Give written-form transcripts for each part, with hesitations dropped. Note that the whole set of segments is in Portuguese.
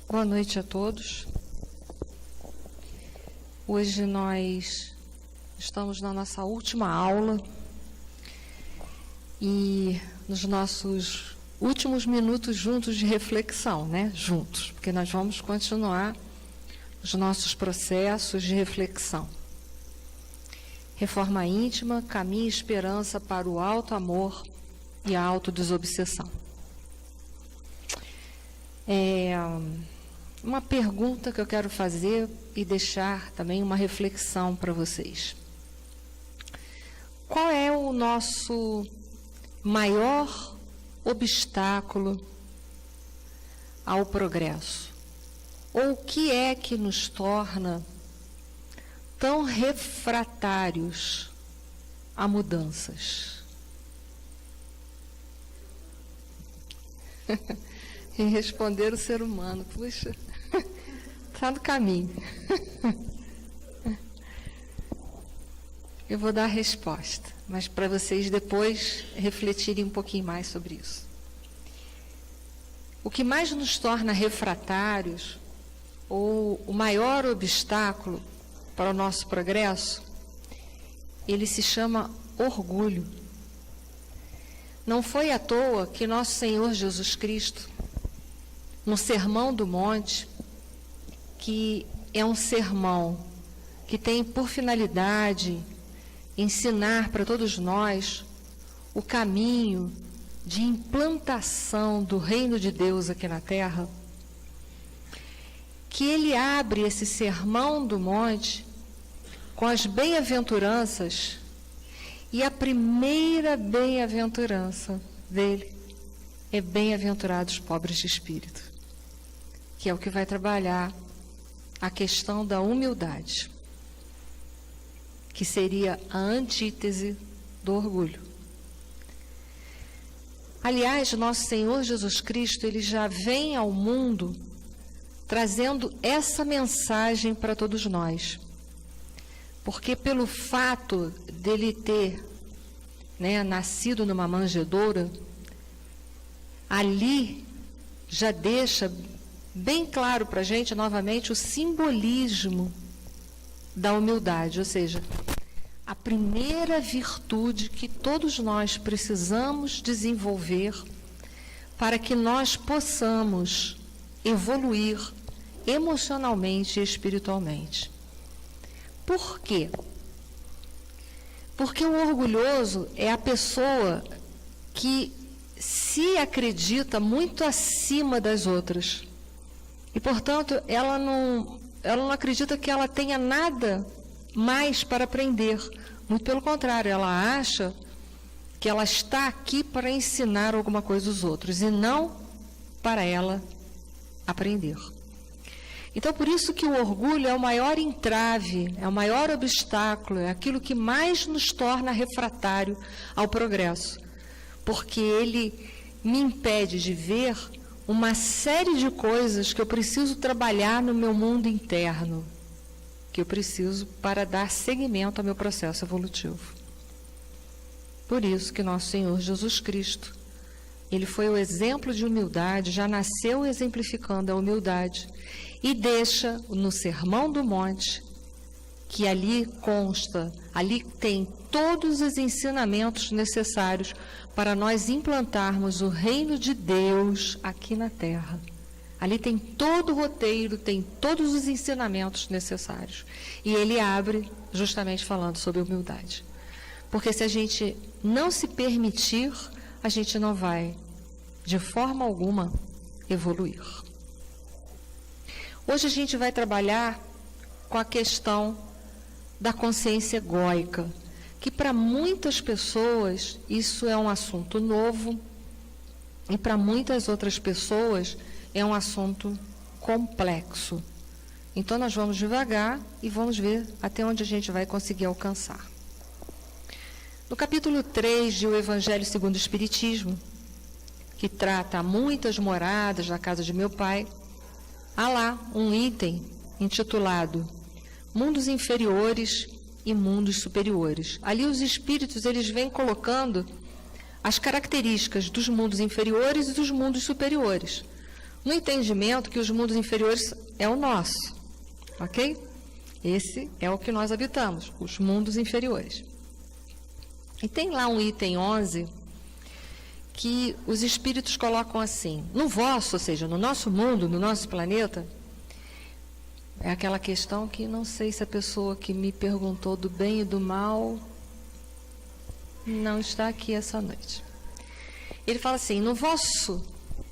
Boa noite a todos. Hoje nós estamos na nossa última aula e nos nossos últimos minutos juntos de reflexão, né? Juntos, porque nós vamos continuar os nossos processos de reflexão. Reforma íntima, caminho e esperança para o alto amor e a autodesobsessão. Uma pergunta que eu quero fazer e deixar também uma reflexão para vocês. Qual é o nosso maior obstáculo ao progresso? Ou o que é que nos torna tão refratários a mudanças? E responder o ser humano, puxa, está no caminho. Eu vou dar a resposta, mas para vocês depois refletirem um pouquinho mais sobre isso. O que mais nos torna refratários, ou o maior obstáculo para o nosso progresso, ele se chama orgulho. Não foi à toa que nosso Senhor Jesus Cristo, no Sermão do Monte, que é um sermão que tem por finalidade ensinar para todos nós o caminho de implantação do reino de Deus aqui na Terra, que ele abre esse Sermão do Monte com as bem-aventuranças, e a primeira bem-aventurança dele é bem-aventurados os pobres de espírito, que é o que vai trabalhar a questão da humildade, que seria a antítese do orgulho. Aliás, nosso Senhor Jesus Cristo, ele já vem ao mundo trazendo essa mensagem para todos nós. Porque pelo fato dele ter, nascido numa manjedoura, ali já deixa bem claro para a gente, novamente, o simbolismo da humildade, ou seja, a primeira virtude que todos nós precisamos desenvolver para que nós possamos evoluir emocionalmente e espiritualmente. Por quê? Porque o orgulhoso é a pessoa que se acredita muito acima das outras. E, portanto, ela não acredita que ela tenha nada mais para aprender. Muito pelo contrário, ela acha que ela está aqui para ensinar alguma coisa aos outros e não para ela aprender. Então, por isso que o orgulho é o maior entrave, é o maior obstáculo, é aquilo que mais nos torna refratário ao progresso. Porque ele me impede de ver uma série de coisas que eu preciso trabalhar no meu mundo interno, que eu preciso para dar seguimento ao meu processo evolutivo. Por isso que nosso Senhor Jesus Cristo, ele foi o exemplo de humildade, já nasceu exemplificando a humildade, e deixa no Sermão do Monte, que ali consta, ali tem todos os ensinamentos necessários para nós implantarmos o reino de Deus aqui na Terra. Ali tem todo o roteiro, tem todos os ensinamentos necessários. E ele abre justamente falando sobre humildade. Porque se a gente não se permitir, a gente não vai, de forma alguma, evoluir. Hoje a gente vai trabalhar com a questão da consciência egóica, que para muitas pessoas isso é um assunto novo e para muitas outras pessoas é um assunto complexo. Então nós vamos devagar e vamos ver até onde a gente vai conseguir alcançar. No capítulo 3 de O Evangelho segundo o Espiritismo, que trata muitas moradas na casa de meu pai, há lá um item intitulado Mundos Inferiores e Mundos Superiores. Ali os espíritos, eles vêm colocando as características dos mundos inferiores e dos mundos superiores, no entendimento que os mundos inferiores é o nosso, ok? Esse é o que nós habitamos, os mundos inferiores. E tem lá um item 11 que os espíritos colocam assim: no vosso, ou seja, no nosso mundo, no nosso planeta, é aquela questão que não sei se a pessoa que me perguntou do bem e do mal não está aqui essa noite. Ele fala assim: no vosso,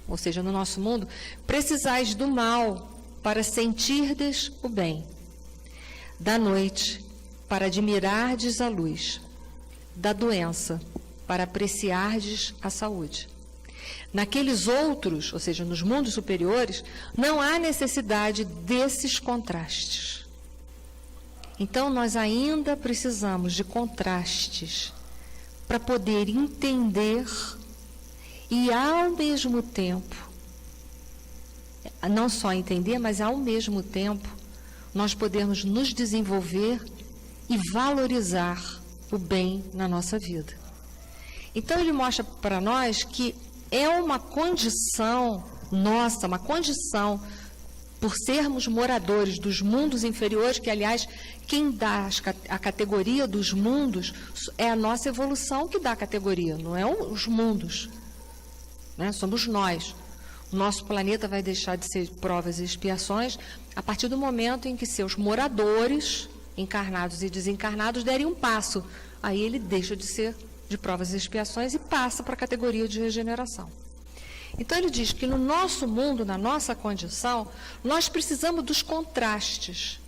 ou seja, no nosso mundo, precisais do mal para sentirdes o bem, da noite para admirardes a luz, da doença para apreciardes a saúde. Naqueles outros, ou seja, nos mundos superiores, não há necessidade desses contrastes. Então, nós ainda precisamos de contrastes para poder entender e, ao mesmo tempo, não só entender, mas, ao mesmo tempo, nós podermos nos desenvolver e valorizar o bem na nossa vida. Então, ele mostra para nós que é uma condição nossa, uma condição, por sermos moradores dos mundos inferiores, que, aliás, quem dá a categoria dos mundos é a nossa evolução que dá a categoria, não é os mundos, né? Somos nós. O nosso planeta vai deixar de ser provas e expiações a partir do momento em que seus moradores, encarnados e desencarnados, derem um passo. Aí ele deixa de ser de provas e expiações e passa para a categoria de regeneração. Então, ele diz que no nosso mundo, na nossa condição, nós precisamos dos contrastes.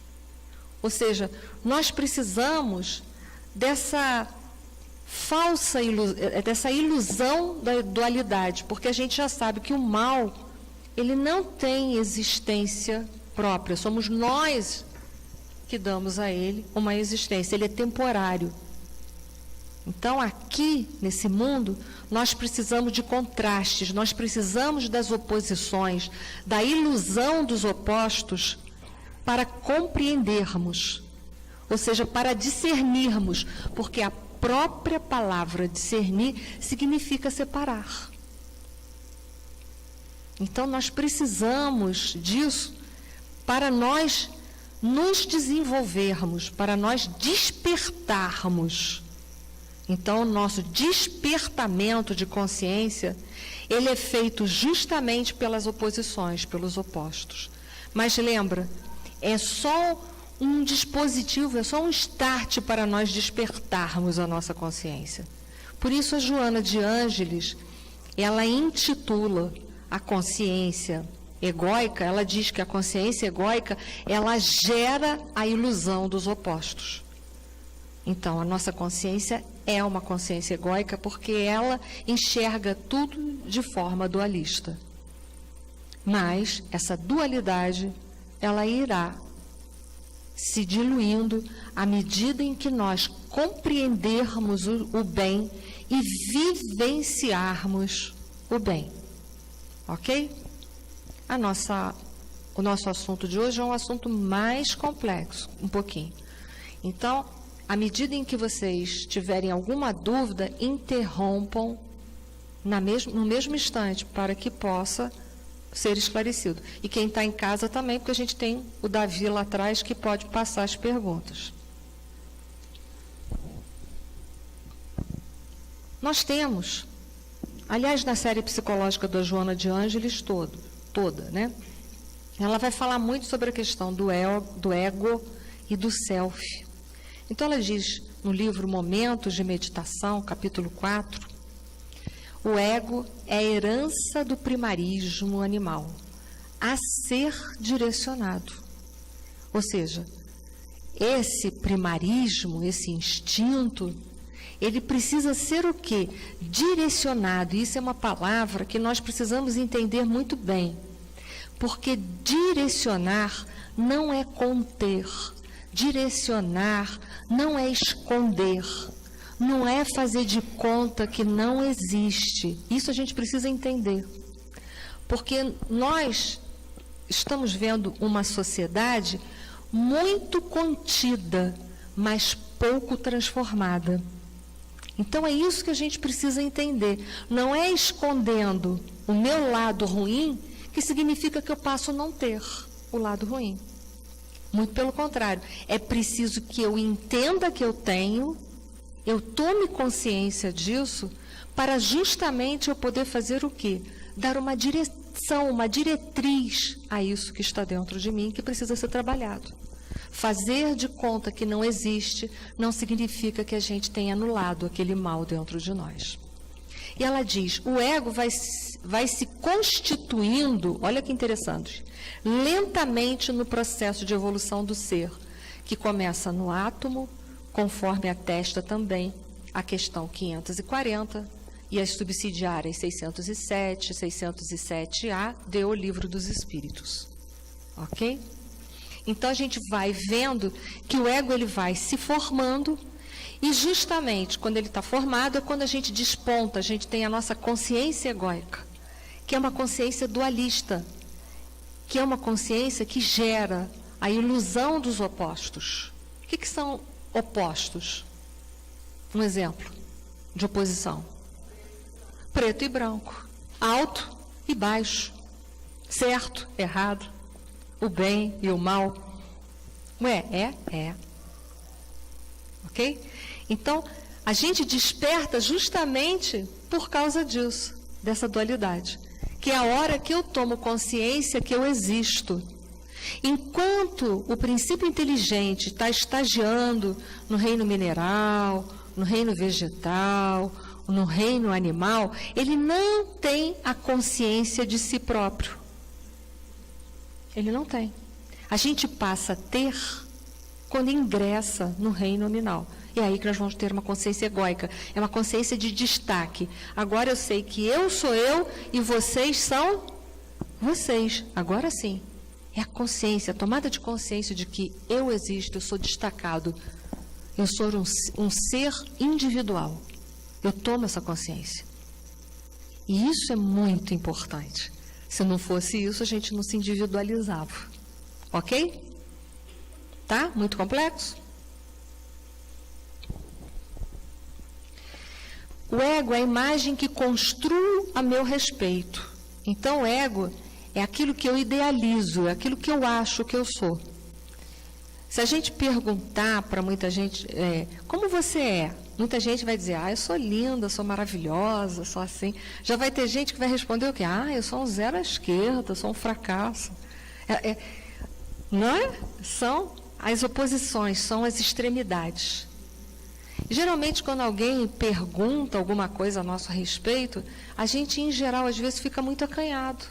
Ou seja, nós precisamos dessa falsa dessa ilusão da dualidade, porque a gente já sabe que o mal, ele não tem existência própria. Somos nós que damos a ele uma existência. Ele é temporário. Então, aqui, nesse mundo, nós precisamos de contrastes, nós precisamos das oposições, da ilusão dos opostos para compreendermos, ou seja, para discernirmos, porque a própria palavra discernir significa separar. Então, nós precisamos disso para nós nos desenvolvermos, para nós despertarmos. Então, o nosso despertamento de consciência, ele é feito justamente pelas oposições, pelos opostos. Mas lembra, é só um dispositivo, é só um start para nós despertarmos a nossa consciência. Por isso, a Joana de Ângeles, ela intitula a consciência egóica, ela diz que a consciência egóica, ela gera a ilusão dos opostos. Então, a nossa consciência é uma consciência egóica porque ela enxerga tudo de forma dualista. Mas essa dualidade, ela irá se diluindo à medida em que nós compreendermos o bem e vivenciarmos o bem. Ok? O nosso assunto de hoje é um assunto mais complexo, um pouquinho. Então, à medida em que vocês tiverem alguma dúvida, interrompam no mesmo instante, para que possa ser esclarecido. E quem está em casa também, porque a gente tem o Davi lá atrás que pode passar as perguntas. Nós temos, aliás, na série psicológica da Joana de Ângeles toda, né? Ela vai falar muito sobre a questão do ego e do self. Então, ela diz no livro Momentos de Meditação, capítulo 4, o ego é a herança do primarismo animal a ser direcionado. Ou seja, esse primarismo, esse instinto, ele precisa ser o quê? Direcionado. Isso é uma palavra que nós precisamos entender muito bem. Porque direcionar não é conter. Direcionar não é esconder, não é fazer de conta que não existe. Isso a gente precisa entender. Porque nós estamos vendo uma sociedade muito contida, mas pouco transformada. Então é isso que a gente precisa entender. Não é escondendo o meu lado ruim que significa que eu passo a não ter o lado ruim. Muito pelo contrário. É preciso que eu entenda que eu tenho, eu tome consciência disso, para justamente eu poder fazer o quê? Dar uma direção, uma diretriz a isso que está dentro de mim, que precisa ser trabalhado. Fazer de conta que não existe não significa que a gente tenha anulado aquele mal dentro de nós. E ela diz, o ego vai se constituindo, olha que interessante, lentamente no processo de evolução do ser, que começa no átomo, conforme atesta também a questão 540 e as subsidiárias 607, 607A, de O Livro dos Espíritos. Ok? Então, a gente vai vendo que o ego ele vai se formando e justamente quando ele está formado é quando a gente desponta, a gente tem a nossa consciência egóica, que é uma consciência dualista, que é uma consciência que gera a ilusão dos opostos. O que são opostos? Um exemplo de oposição. Preto e branco, alto e baixo, certo, errado, o bem e o mal. Ué, é. Ok? Então, a gente desperta justamente por causa disso, dessa dualidade. Que é a hora que eu tomo consciência que eu existo. Enquanto o princípio inteligente está estagiando no reino mineral, no reino vegetal, no reino animal, ele não tem a consciência de si próprio. Ele não tem. A gente passa a ter quando ingressa no reino nominal. E é aí que nós vamos ter uma consciência egóica. É uma consciência de destaque. Agora eu sei que eu sou eu e vocês são vocês. Agora sim. É a consciência, a tomada de consciência de que eu existo, eu sou destacado. Eu sou um ser individual. Eu tomo essa consciência. E isso é muito importante. Se não fosse isso, a gente não se individualizava. Ok? Tá? Muito complexo? O ego é a imagem que construo a meu respeito. Então, o ego é aquilo que eu idealizo, é aquilo que eu acho que eu sou. Se a gente perguntar para muita gente, como você é? Muita gente vai dizer, eu sou linda, sou maravilhosa, sou assim. Já vai ter gente que vai responder o quê? Eu sou um zero à esquerda, sou um fracasso. Não é? São as oposições, são as extremidades. Geralmente, quando alguém pergunta alguma coisa a nosso respeito, a gente, em geral, às vezes, fica muito acanhado.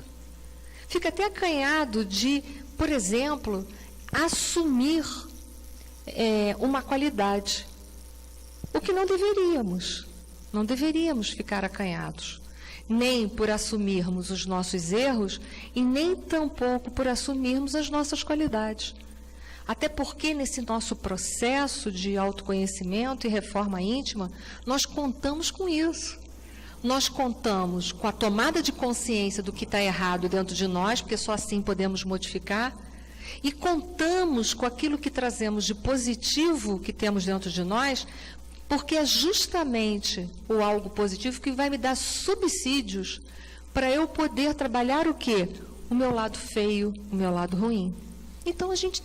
Fica até acanhado de, por exemplo, assumir uma qualidade. O que não deveríamos. Não deveríamos ficar acanhados. Nem por assumirmos os nossos erros e nem tampouco por assumirmos as nossas qualidades. Até porque nesse nosso processo de autoconhecimento e reforma íntima, nós contamos com isso. Nós contamos com a tomada de consciência do que está errado dentro de nós, porque só assim podemos modificar, e contamos com aquilo que trazemos de positivo que temos dentro de nós, porque é justamente o algo positivo que vai me dar subsídios para eu poder trabalhar o quê? O meu lado feio, o meu lado ruim. Então, a gente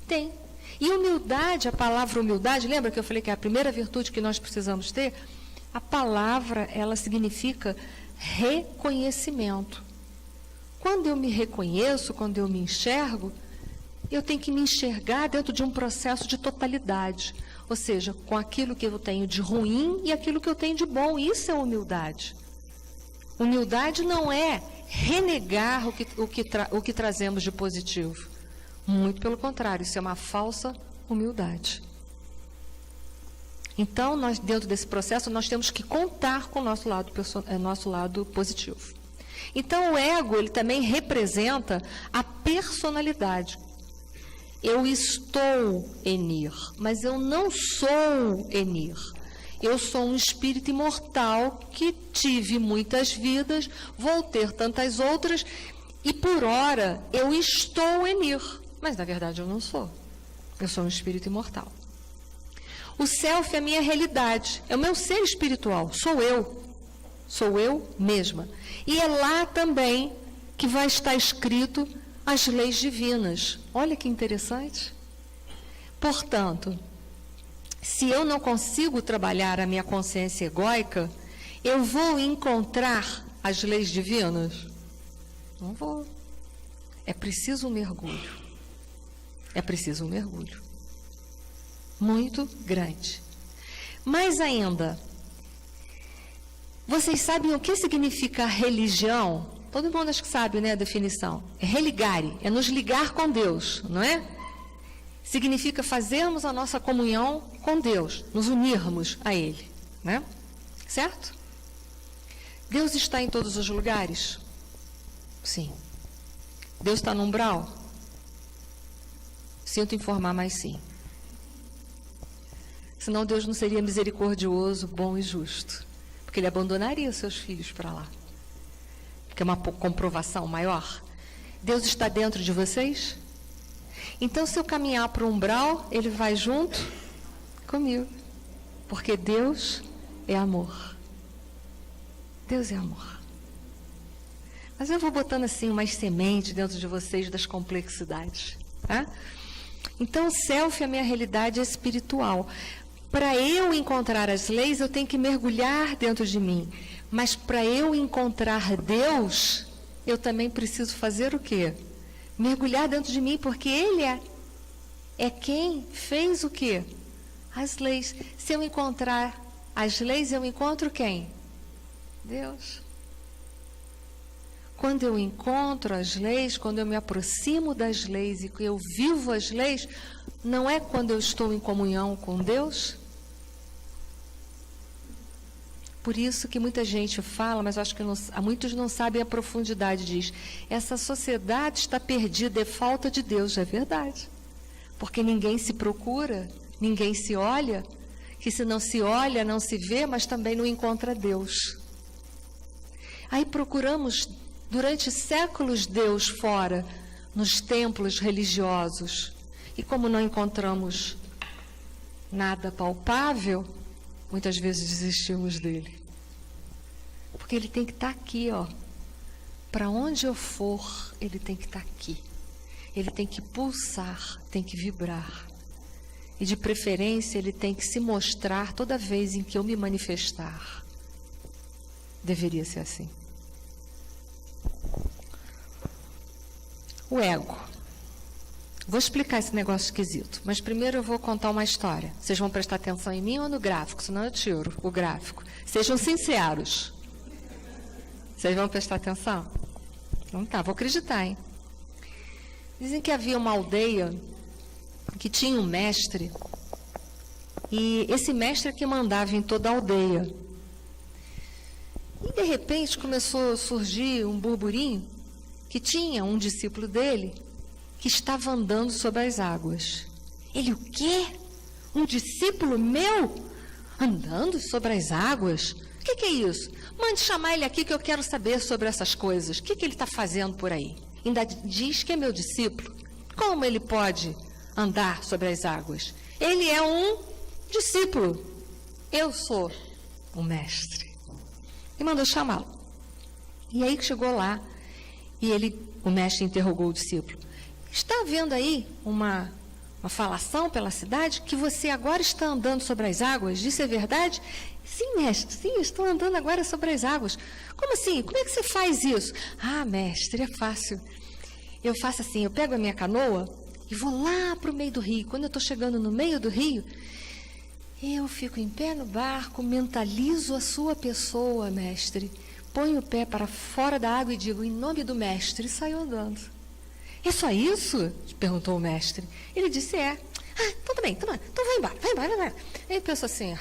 tem. E humildade, a palavra humildade, lembra que eu falei que é a primeira virtude que nós precisamos ter? A palavra, ela significa reconhecimento. Quando eu me reconheço, quando eu me enxergo, eu tenho que me enxergar dentro de um processo de totalidade. Ou seja, com aquilo que eu tenho de ruim e aquilo que eu tenho de bom. Isso é humildade. Humildade não é renegar o que trazemos de positivo. Muito pelo contrário, isso é uma falsa humildade. Então, nós, dentro desse processo, nós temos que contar com o nosso lado positivo. Então, o ego, ele também representa a personalidade. Eu estou Enir, mas eu não sou Enir. Eu sou um espírito imortal que tive muitas vidas, vou ter tantas outras, e por ora eu estou Enir. Mas, na verdade, eu não sou. Eu sou um espírito imortal. O self é a minha realidade, é o meu ser espiritual, sou eu mesma. E é lá também que vai estar escrito as leis divinas. Olha que interessante. Portanto, se eu não consigo trabalhar a minha consciência egóica, eu vou encontrar as leis divinas? Não vou. É preciso um mergulho. É preciso um mergulho. Muito grande. Mais ainda, vocês sabem o que significa religião? Todo mundo acho que sabe, né, a definição. É religare, é nos ligar com Deus, não é? Significa fazermos a nossa comunhão com Deus, nos unirmos a Ele, né? Certo? Deus está em todos os lugares? Sim. Deus está no umbral? Sinto informar, mas sim. Senão Deus não seria misericordioso, bom e justo. Porque Ele abandonaria seus filhos para lá. Porque é uma comprovação maior. Deus está dentro de vocês? Então, se eu caminhar para o umbral, Ele vai junto comigo. Porque Deus é amor. Deus é amor. Mas eu vou botando assim umas sementes dentro de vocês das complexidades. Tá? Então, o self, a minha realidade é espiritual. Para eu encontrar as leis, eu tenho que mergulhar dentro de mim. Mas para eu encontrar Deus, eu também preciso fazer o quê? Mergulhar dentro de mim, porque Ele é quem fez o quê? As leis. Se eu encontrar as leis, eu encontro quem? Deus. Quando eu encontro as leis, quando eu me aproximo das leis e eu vivo as leis, não é quando eu estou em comunhão com Deus? Por isso que muita gente fala, mas acho que muitos não sabem a profundidade disso. Essa sociedade está perdida, é falta de Deus, é verdade. Porque ninguém se procura, ninguém se olha, que se não se olha, não se vê, mas também não encontra Deus. Aí procuramos, durante séculos, Deus fora, nos templos religiosos. E como não encontramos nada palpável, muitas vezes desistimos dele. Porque ele tem que estar aqui, ó. Para onde eu for, ele tem que estar aqui. Ele tem que pulsar, tem que vibrar. E de preferência, ele tem que se mostrar toda vez em que eu me manifestar. Deveria ser assim. O ego. Vou explicar esse negócio esquisito, mas primeiro eu vou contar uma história. Vocês vão prestar atenção em mim ou no gráfico, senão eu tiro o gráfico. Sejam sinceros. Vocês vão prestar atenção? Então tá, vou acreditar, hein? Dizem que havia uma aldeia que tinha um mestre, e esse mestre é que mandava em toda a aldeia. E de repente começou a surgir um burburinho que tinha um discípulo dele que estava andando sobre as águas. Ele, o quê? Um discípulo meu? Andando sobre as águas? O que é isso? Mande chamar ele aqui que eu quero saber sobre essas coisas. O que ele está fazendo por aí? Ainda diz que é meu discípulo. Como ele pode andar sobre as águas? Ele é um discípulo. Eu sou o mestre. E mandou chamá-lo. E aí chegou lá e o mestre interrogou o discípulo. Está havendo aí uma falação pela cidade que você agora está andando sobre as águas? Isso é verdade? Sim, mestre, sim, eu estou andando agora sobre as águas. Como assim? Como é que você faz isso? Ah, mestre, é fácil. Eu faço assim, eu pego a minha canoa e vou lá para o meio do rio. Quando eu estou chegando no meio do rio, eu fico em pé no barco, mentalizo a sua pessoa, mestre. Ponho o pé para fora da água e digo, em nome do mestre, e saio andando. É só isso? Perguntou o mestre. Ele disse, é. Ah, tudo bem, então vai embora. Ele pensou assim,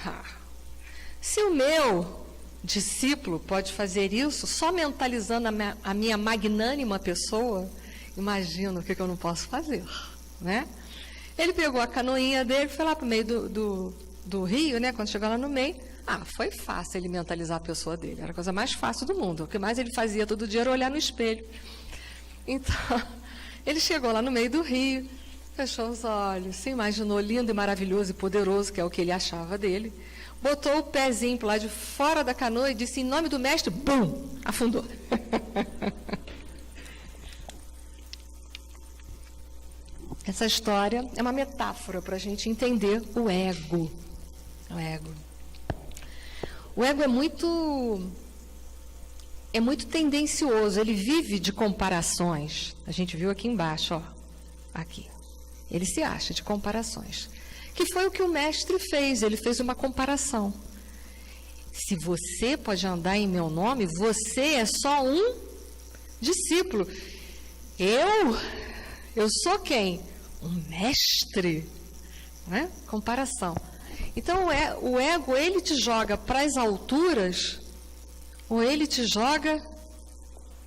se o meu discípulo pode fazer isso só mentalizando a minha magnânima pessoa, imagina o que eu não posso fazer, né? Ele pegou a canoinha dele, foi lá para o meio do rio, né? Quando chegou lá no meio, foi fácil ele mentalizar a pessoa dele. Era a coisa mais fácil do mundo. O que mais ele fazia todo dia era olhar no espelho. Então, ele chegou lá no meio do rio, fechou os olhos, se imaginou lindo e maravilhoso e poderoso, que é o que ele achava dele, botou o pezinho para lá de fora da canoa e disse, em nome do mestre, bum, afundou. Essa história é uma metáfora para a gente entender o ego. O ego. O ego é muito tendencioso, ele vive de comparações. A gente viu aqui embaixo, ó, aqui. Ele se acha de comparações. Que foi o que o mestre fez, ele fez uma comparação. Se você pode andar em meu nome, você é só um discípulo. Eu sou quem? Um mestre. Né? Comparação. Então, o ego, ele te joga para as alturas, ou ele te joga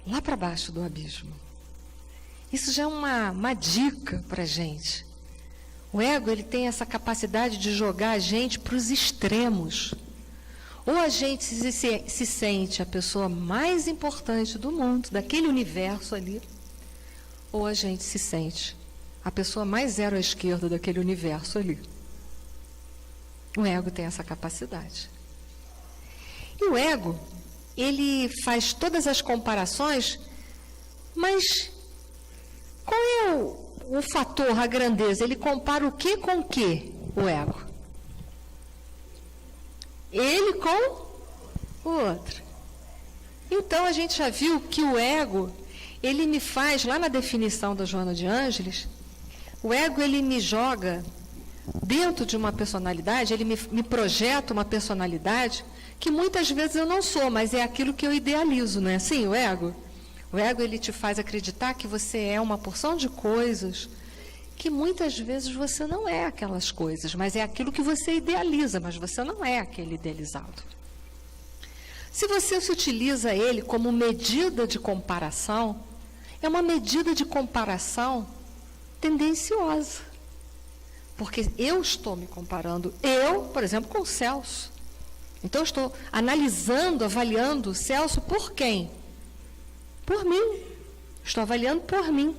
lá para baixo do abismo. Isso já é uma dica para a gente. O ego, ele tem essa capacidade de jogar a gente para os extremos. Ou a gente se sente a pessoa mais importante do mundo, daquele universo ali, ou a gente se sente a pessoa mais zero à esquerda daquele universo ali. O ego tem essa capacidade. E o ego, ele faz todas as comparações, mas qual é o fator, a grandeza? Ele compara o que com o que, o ego? Ele com o outro. Então, a gente já viu que o ego, ele me faz, lá na definição da Joana de Ângeles, o ego, ele me joga dentro de uma personalidade, ele me projeta uma personalidade que muitas vezes eu não sou, mas é aquilo que eu idealizo, não é assim, o ego? O ego, ele te faz acreditar que você é uma porção de coisas que muitas vezes você não é aquelas coisas, mas é aquilo que você idealiza, mas você não é aquele idealizado. Se você se utiliza ele como medida de comparação, é uma medida de comparação tendenciosa. Porque eu estou me comparando, por exemplo, com o Celso. Então, eu estou analisando, avaliando o Celso por quem? Por mim. Estou avaliando por mim.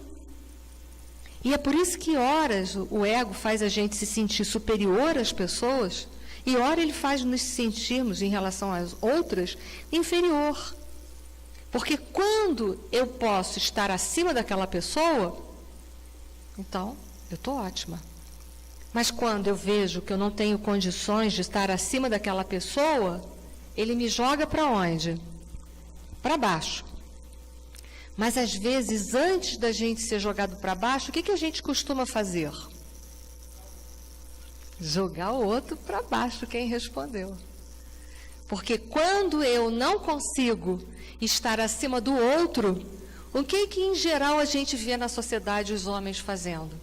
E é por isso que, horas, o ego faz a gente se sentir superior às pessoas, e hora ele faz nos sentirmos, em relação às outras, inferior. Porque quando eu posso estar acima daquela pessoa, então, eu estou ótima. Mas quando eu vejo que eu não tenho condições de estar acima daquela pessoa, ele me joga para onde? Para baixo. Mas, às vezes, antes da gente ser jogado para baixo, o que a gente costuma fazer? Jogar o outro para baixo, quem respondeu. Porque quando eu não consigo estar acima do outro, o que em geral a gente vê na sociedade os homens fazendo?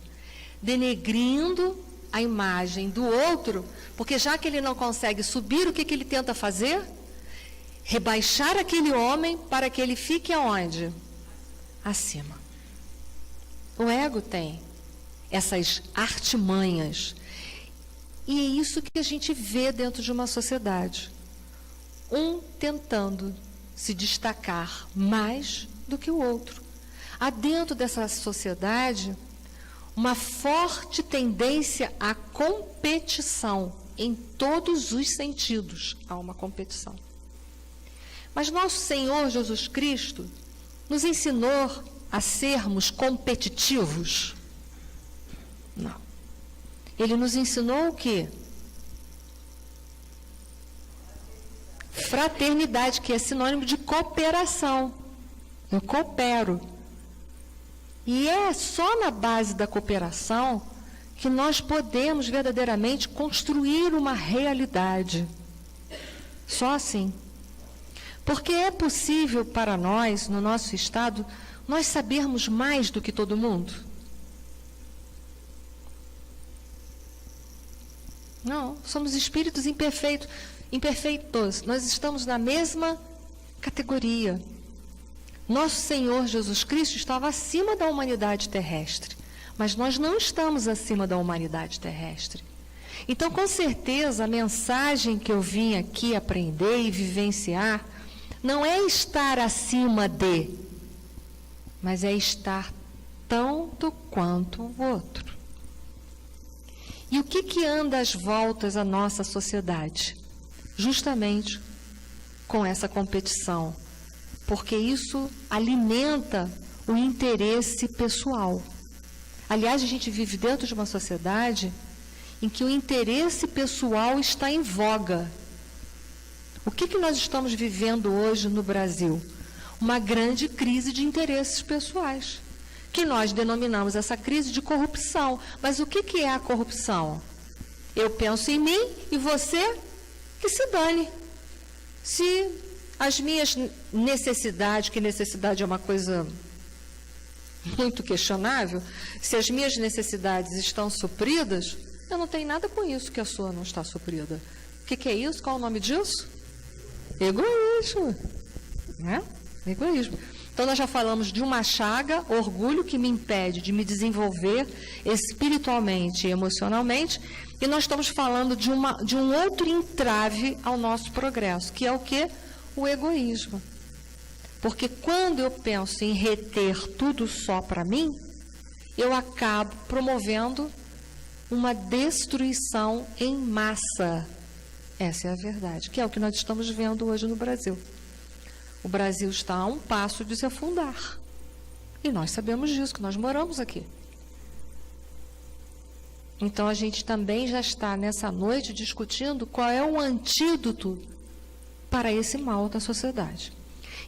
Denegrindo a imagem do outro, porque já que ele não consegue subir, o que ele tenta fazer? Rebaixar aquele homem para que ele fique aonde? Acima. O ego tem essas artimanhas. E é isso que a gente vê dentro de uma sociedade. Um tentando se destacar mais do que o outro. Há dentro dessa sociedade uma forte tendência à competição. Em todos os sentidos há uma competição. Mas nosso Senhor Jesus Cristo nos ensinou a sermos competitivos? Não. Ele nos ensinou o quê? Fraternidade, que é sinônimo de cooperação. Eu coopero. E é só na base da cooperação que nós podemos verdadeiramente construir uma realidade. Só assim. Porque é possível para nós, no nosso estado, nós sabermos mais do que todo mundo? Não, somos espíritos imperfeitos. Nós estamos na mesma categoria. Nosso Senhor Jesus Cristo estava acima da humanidade terrestre, mas nós não estamos acima da humanidade terrestre. Então, com certeza, a mensagem que eu vim aqui aprender e vivenciar não é estar acima de, mas é estar tanto quanto o outro. E o que anda às voltas a nossa sociedade? Justamente com essa competição, porque isso alimenta o interesse pessoal. Aliás, a gente vive dentro de uma sociedade em que o interesse pessoal está em voga. O que nós estamos vivendo hoje no Brasil? Uma grande crise de interesses pessoais, que nós denominamos essa crise de corrupção. Mas o que é a corrupção? Eu penso em mim e você que se dane. Se as minhas necessidades, que necessidade é uma coisa muito questionável, se as minhas necessidades estão supridas, eu não tenho nada com isso que a sua não está suprida. O que é isso? Qual é o nome disso? Egoísmo. Né? Egoísmo. Então, nós já falamos de uma chaga, orgulho, que me impede de me desenvolver espiritualmente e emocionalmente, e nós estamos falando de um outro entrave ao nosso progresso, que é o quê? O egoísmo. Porque quando eu penso em reter tudo só para mim, eu acabo promovendo uma destruição em massa. Essa é a verdade, que é o que nós estamos vendo hoje no Brasil. O Brasil está a um passo de se afundar. E nós sabemos disso, que nós moramos aqui. Então, a gente também já está nessa noite discutindo qual é o antídoto para esse mal da sociedade.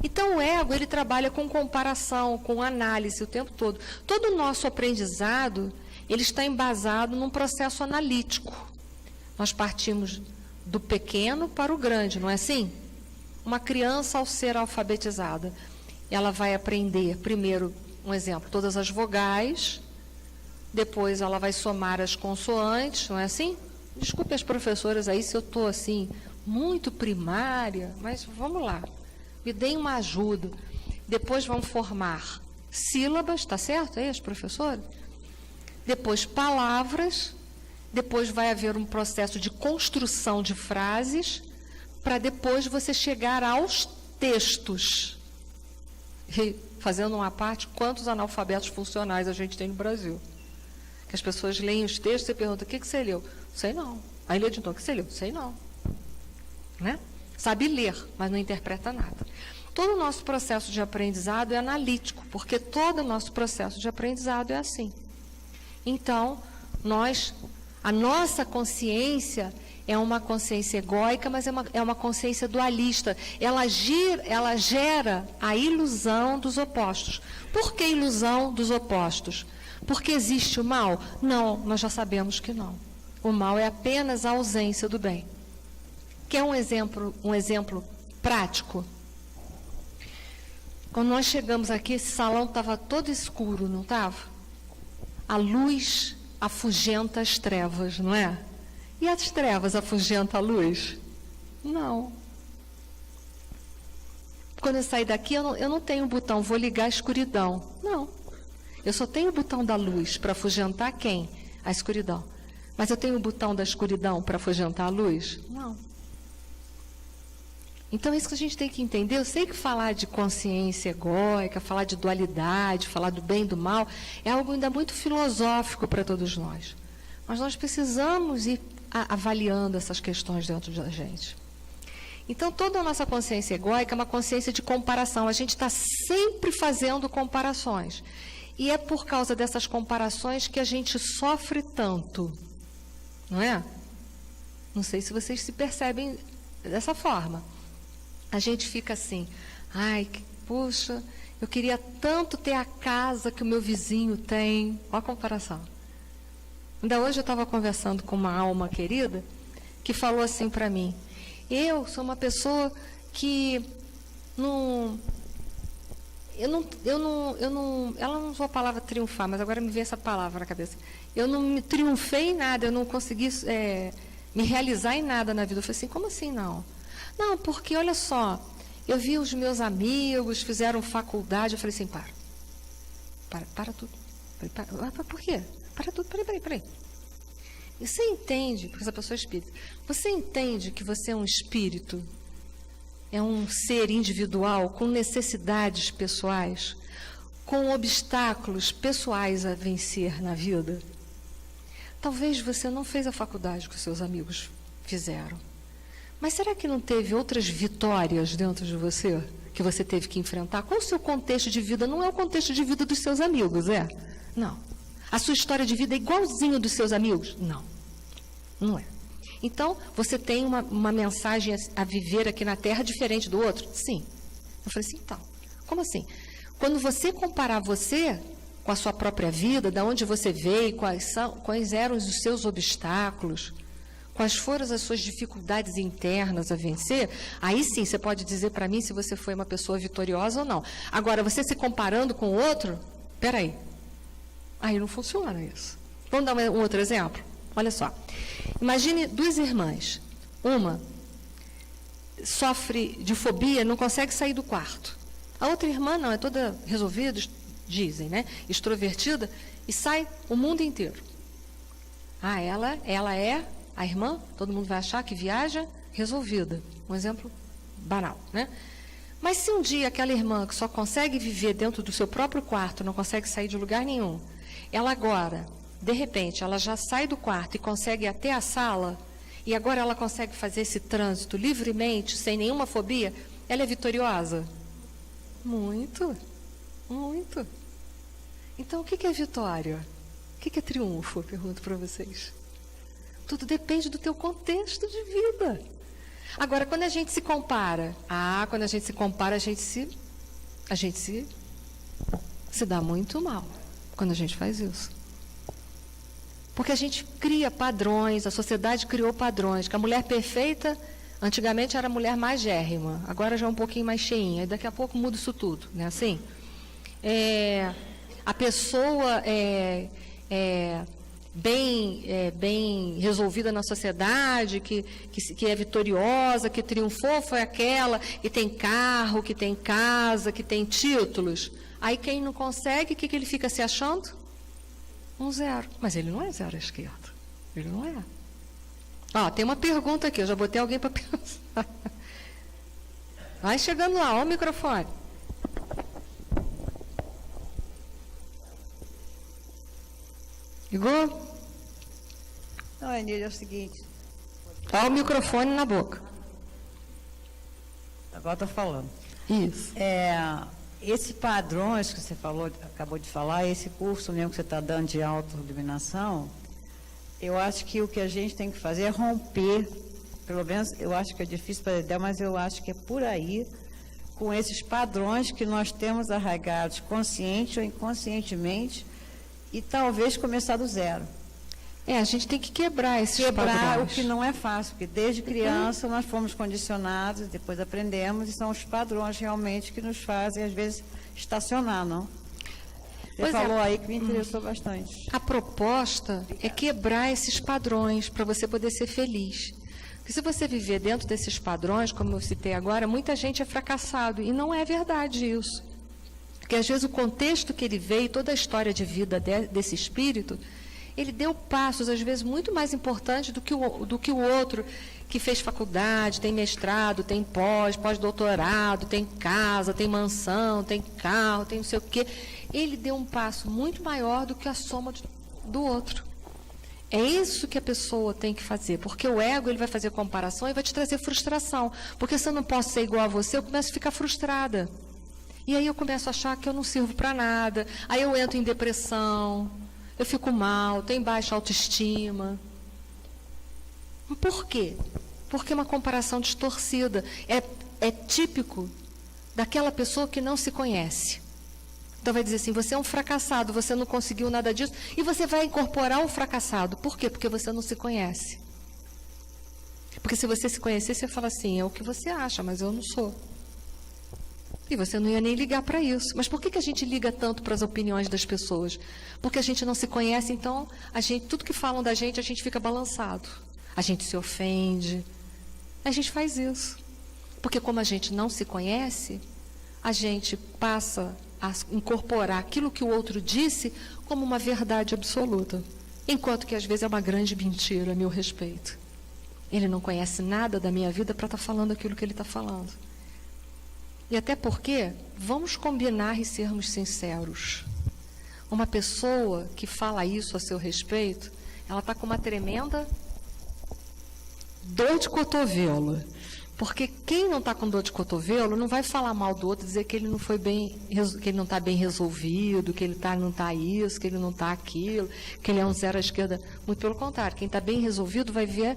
Então, o ego, ele trabalha com comparação, com análise o tempo todo. Todo o nosso aprendizado, ele está embasado num processo analítico. Nós partimos do pequeno para o grande, não é assim? Uma criança, ao ser alfabetizada, ela vai aprender, primeiro, um exemplo, todas as vogais, depois ela vai somar as consoantes, não é assim? Desculpe as professoras aí se eu estou assim, muito primária, mas vamos lá, me deem uma ajuda. Depois vão formar sílabas, tá certo aí as professoras? Depois palavras, depois vai haver um processo de construção de frases, para depois você chegar aos textos. E, fazendo uma parte, quantos analfabetos funcionais a gente tem no Brasil? Que as pessoas leem os textos e perguntam, o que você leu? Sei não. Aí lê de novo, o que você leu? Sei não. Né? Sabe ler, mas não interpreta nada. Todo o nosso processo de aprendizado é analítico, porque todo o nosso processo de aprendizado é assim. Então, a nossa consciência é uma consciência egóica, mas é uma consciência dualista. Ela gera a ilusão dos opostos. Por que ilusão dos opostos? Porque existe o mal? Não, nós já sabemos que não. O mal é apenas a ausência do bem. Quer um exemplo prático? Quando nós chegamos aqui, esse salão estava todo escuro, não estava? A luz afugenta as trevas, não é? E as trevas afugentam a luz? Não. Quando eu sair daqui, eu não tenho o botão, vou ligar a escuridão. Não. Eu só tenho o botão da luz para afugentar quem? A escuridão. Mas eu tenho o botão da escuridão para afugentar a luz? Não. Então, é isso que a gente tem que entender. Eu sei que falar de consciência egóica, falar de dualidade, falar do bem e do mal, é algo ainda muito filosófico para todos nós. Mas nós precisamos ir avaliando essas questões dentro da gente. Então, toda a nossa consciência egóica é uma consciência de comparação. A gente está sempre fazendo comparações. E é por causa dessas comparações que a gente sofre tanto. Não é? Não sei se vocês se percebem dessa forma. A gente fica assim, puxa, eu queria tanto ter a casa que o meu vizinho tem. Olha a comparação. Ainda hoje eu estava conversando com uma alma querida que falou assim para mim, eu sou uma pessoa que ela não usou a palavra triunfar, mas agora me veio essa palavra na cabeça. Eu não me triunfei em nada, eu não consegui me realizar em nada na vida. Eu falei assim, como assim não? Não, porque olha só, eu vi os meus amigos, fizeram faculdade, eu falei assim, para tudo. Por quê? Para tudo, peraí. E você entende, porque essa pessoa é espírita, você entende que você é um espírito, é um ser individual com necessidades pessoais, com obstáculos pessoais a vencer na vida? Talvez você não fez a faculdade que os seus amigos fizeram. Mas será que não teve outras vitórias dentro de você que você teve que enfrentar? Qual o seu contexto de vida? Não é o contexto de vida dos seus amigos, é? Não. A sua história de vida é igualzinho dos seus amigos? Não. Não é. Então, você tem uma mensagem a viver aqui na Terra diferente do outro? Sim. Eu falei assim, então, como assim? Quando você comparar você com a sua própria vida, de onde você veio, quais eram os seus obstáculos, quais foram as suas dificuldades internas a vencer, aí sim você pode dizer para mim se você foi uma pessoa vitoriosa ou não. Agora, você se comparando com o outro, peraí, aí não funciona isso. Vamos dar um outro exemplo? Olha só, imagine duas irmãs, uma sofre de fobia, não consegue sair do quarto. A outra irmã não, é toda resolvida, dizem, né? Extrovertida, e sai o mundo inteiro. Ah, ela é a irmã, todo mundo vai achar que viaja resolvida. Um exemplo banal, né? Mas se um dia aquela irmã que só consegue viver dentro do seu próprio quarto, não consegue sair de lugar nenhum, ela agora, de repente, ela já sai do quarto e consegue ir até a sala, e agora ela consegue fazer esse trânsito livremente, sem nenhuma fobia, ela é vitoriosa? Muito, muito. Então, o que é vitória? O que é triunfo? Pergunto para vocês. Tudo depende do teu contexto de vida. Agora, quando a gente se compara, quando a gente se compara, a gente se dá muito mal quando a gente faz isso. Porque a gente cria padrões, a sociedade criou padrões, que a mulher perfeita, antigamente era a mulher magérrima, agora já é um pouquinho mais cheinha, e daqui a pouco muda isso tudo, não é assim? A pessoa bem resolvida na sociedade, que é vitoriosa, que triunfou, foi aquela que tem carro, que tem casa, que tem títulos. Aí quem não consegue, o que ele fica se achando? Um zero. Mas ele não é zero à esquerda. Ele não é. Tem uma pergunta aqui, eu já botei alguém para pensar. Vai chegando lá, ó o microfone. Ligou? Não, Enilha, é o seguinte. Olha o microfone na boca. Agora estou falando. Isso. Esse padrões que você falou, acabou de falar, esse curso mesmo que você está dando de autoiluminação, eu acho que o que a gente tem que fazer é romper, pelo menos eu acho que é difícil para a ideia, mas eu acho que é por aí, com esses padrões que nós temos arraigados consciente ou inconscientemente, e talvez começar do zero. A gente tem que quebrar esses padrões. Quebrar o que não é fácil, porque desde criança nós fomos condicionados, depois aprendemos, e são os padrões realmente que nos fazem, às vezes, estacionar, não? Você falou aí que me interessou bastante. A proposta é quebrar esses padrões para você poder ser feliz. Porque se você viver dentro desses padrões, como eu citei agora, muita gente é fracassado, e não é verdade isso. Porque às vezes o contexto que ele veio, toda a história de vida desse espírito, ele deu passos, às vezes, muito mais importantes do que o outro que fez faculdade, tem mestrado, tem pós-doutorado, tem casa, tem mansão, tem carro, tem não sei o quê. Ele deu um passo muito maior do que a soma do outro. É isso que a pessoa tem que fazer, porque o ego ele vai fazer comparação e vai te trazer frustração. Porque se eu não posso ser igual a você, eu começo a ficar frustrada. E aí eu começo a achar que eu não sirvo para nada, aí eu entro em depressão. Eu fico mal, tenho baixa autoestima. Por quê? Porque é uma comparação distorcida. É típico daquela pessoa que não se conhece. Então vai dizer assim, você é um fracassado, você não conseguiu nada disso, e você vai incorporar o fracassado. Por quê? Porque você não se conhece. Porque se você se conhecer, você fala assim, é o que você acha, mas eu não sou. E você não ia nem ligar para isso. Mas por que a gente liga tanto para as opiniões das pessoas? Porque a gente não se conhece, então tudo que falam da gente, a gente fica balançado. A gente se ofende. A gente faz isso. Porque como a gente não se conhece, a gente passa a incorporar aquilo que o outro disse como uma verdade absoluta. Enquanto que às vezes é uma grande mentira a meu respeito. Ele não conhece nada da minha vida para estar falando aquilo que ele está falando. E até porque, vamos combinar e sermos sinceros. Uma pessoa que fala isso a seu respeito, ela está com uma tremenda dor de cotovelo. Porque quem não está com dor de cotovelo não vai falar mal do outro, dizer que ele não foi bem, que ele não está bem resolvido, que ele não está isso, que ele não está aquilo, que ele é um zero à esquerda. Muito pelo contrário, quem está bem resolvido vai ver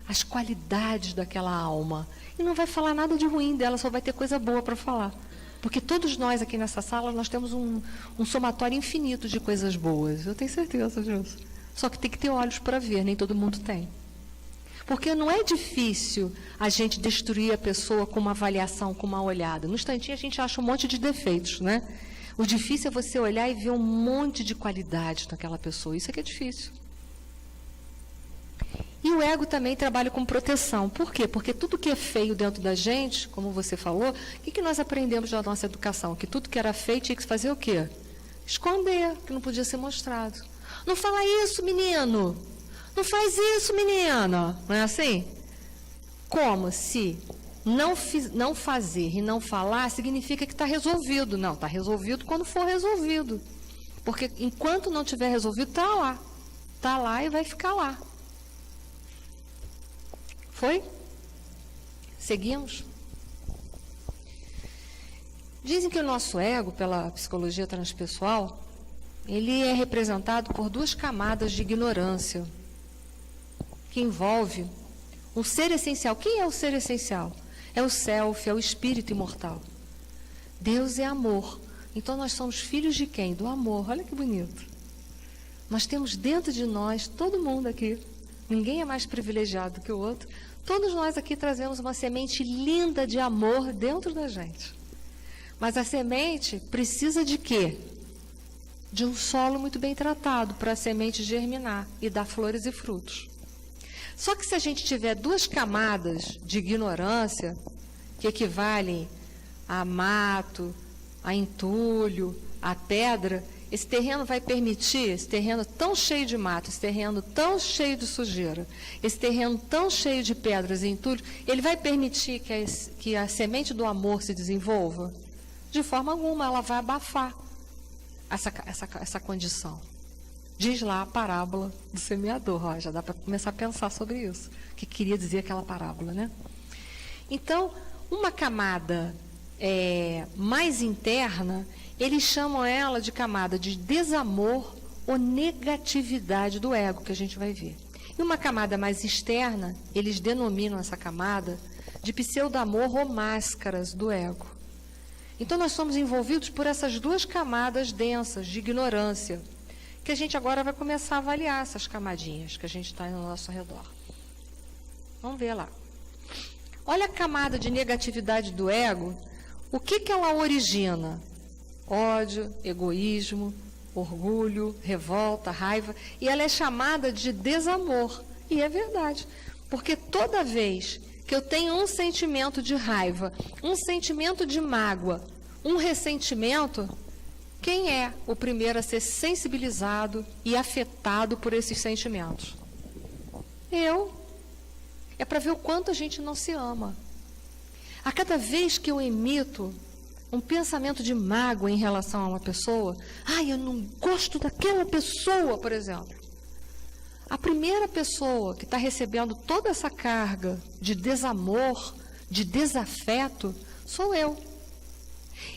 as qualidades daquela alma. E não vai falar nada de ruim dela, só vai ter coisa boa para falar. Porque todos nós aqui nessa sala, nós temos um somatório infinito de coisas boas. Eu tenho certeza disso. Só que tem que ter olhos para ver, nem todo mundo tem. Porque não é difícil a gente destruir a pessoa com uma avaliação, com uma olhada. No instantinho a gente acha um monte de defeitos, né? O difícil é você olhar e ver um monte de qualidades naquela pessoa. Isso é que é difícil. E o ego também trabalha com proteção. Por quê? Porque tudo que é feio dentro da gente, como você falou, o que nós aprendemos na nossa educação? Que tudo que era feio tinha que fazer o quê? Esconder, que não podia ser mostrado. Não fala isso, menino! Não faz isso, menina. Não é assim? Como se não fazer e não falar significa que está resolvido. Não, está resolvido quando for resolvido. Porque enquanto não tiver resolvido, está lá. Está lá e vai ficar lá. Foi? Seguimos? Dizem que o nosso ego, pela psicologia transpessoal, ele é representado por 2 camadas de ignorância, que envolve o ser essencial. Quem é o ser essencial? É o self, é o espírito imortal. Deus é amor. Então nós somos filhos de quem? Do amor. Olha que bonito. Nós temos dentro de nós, todo mundo aqui, ninguém é mais privilegiado que o outro, todos nós aqui trazemos uma semente linda de amor dentro da gente. Mas a semente precisa de quê? De um solo muito bem tratado para a semente germinar e dar flores e frutos. Só que se a gente tiver 2 camadas de ignorância, que equivalem a mato, a entulho, a pedra, esse terreno vai permitir, esse terreno tão cheio de mato, esse terreno tão cheio de sujeira, esse terreno tão cheio de pedras e entulho, ele vai permitir que a semente do amor se desenvolva? De forma alguma, ela vai abafar essa condição. Diz lá a parábola do semeador. Ó, já dá para começar a pensar sobre isso. O que queria dizer aquela parábola, né? Então, uma camada mais interna, eles chamam ela de camada de desamor ou negatividade do ego, que a gente vai ver. E uma camada mais externa, eles denominam essa camada de pseudo-amor ou máscaras do ego. Então, nós somos envolvidos por essas 2 camadas densas de ignorância, que a gente agora vai começar a avaliar essas camadinhas que a gente está no nosso redor. Vamos ver lá. Olha a camada de negatividade do ego. O que ela origina? Ódio, egoísmo, orgulho, revolta, raiva. E ela é chamada de desamor. E é verdade. Porque toda vez que eu tenho um sentimento de raiva, um sentimento de mágoa, um ressentimento, quem é o primeiro a ser sensibilizado e afetado por esses sentimentos? Eu. É para ver o quanto a gente não se ama. A cada vez que eu emito um pensamento de mágoa em relação a uma pessoa, eu não gosto daquela pessoa, por exemplo. A primeira pessoa que está recebendo toda essa carga de desamor, de desafeto, sou eu.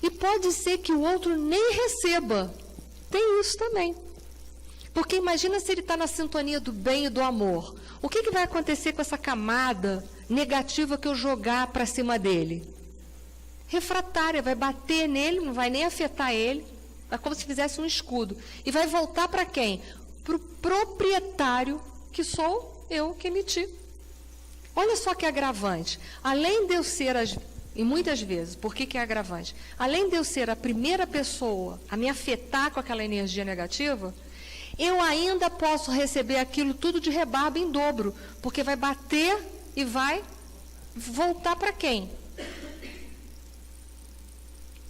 E pode ser que o outro nem receba. Tem isso também. Porque imagina se ele está na sintonia do bem e do amor. O que vai acontecer com essa camada negativa que eu jogar para cima dele? Refratária, vai bater nele, não vai nem afetar ele. É como se fizesse um escudo. E vai voltar para quem? Para o proprietário, que sou eu que emiti. Olha só que agravante. Além de eu ser, e muitas vezes, por que é agravante? Além de eu ser a primeira pessoa a me afetar com aquela energia negativa, eu ainda posso receber aquilo tudo de rebarba em dobro, porque vai bater e vai voltar para quem?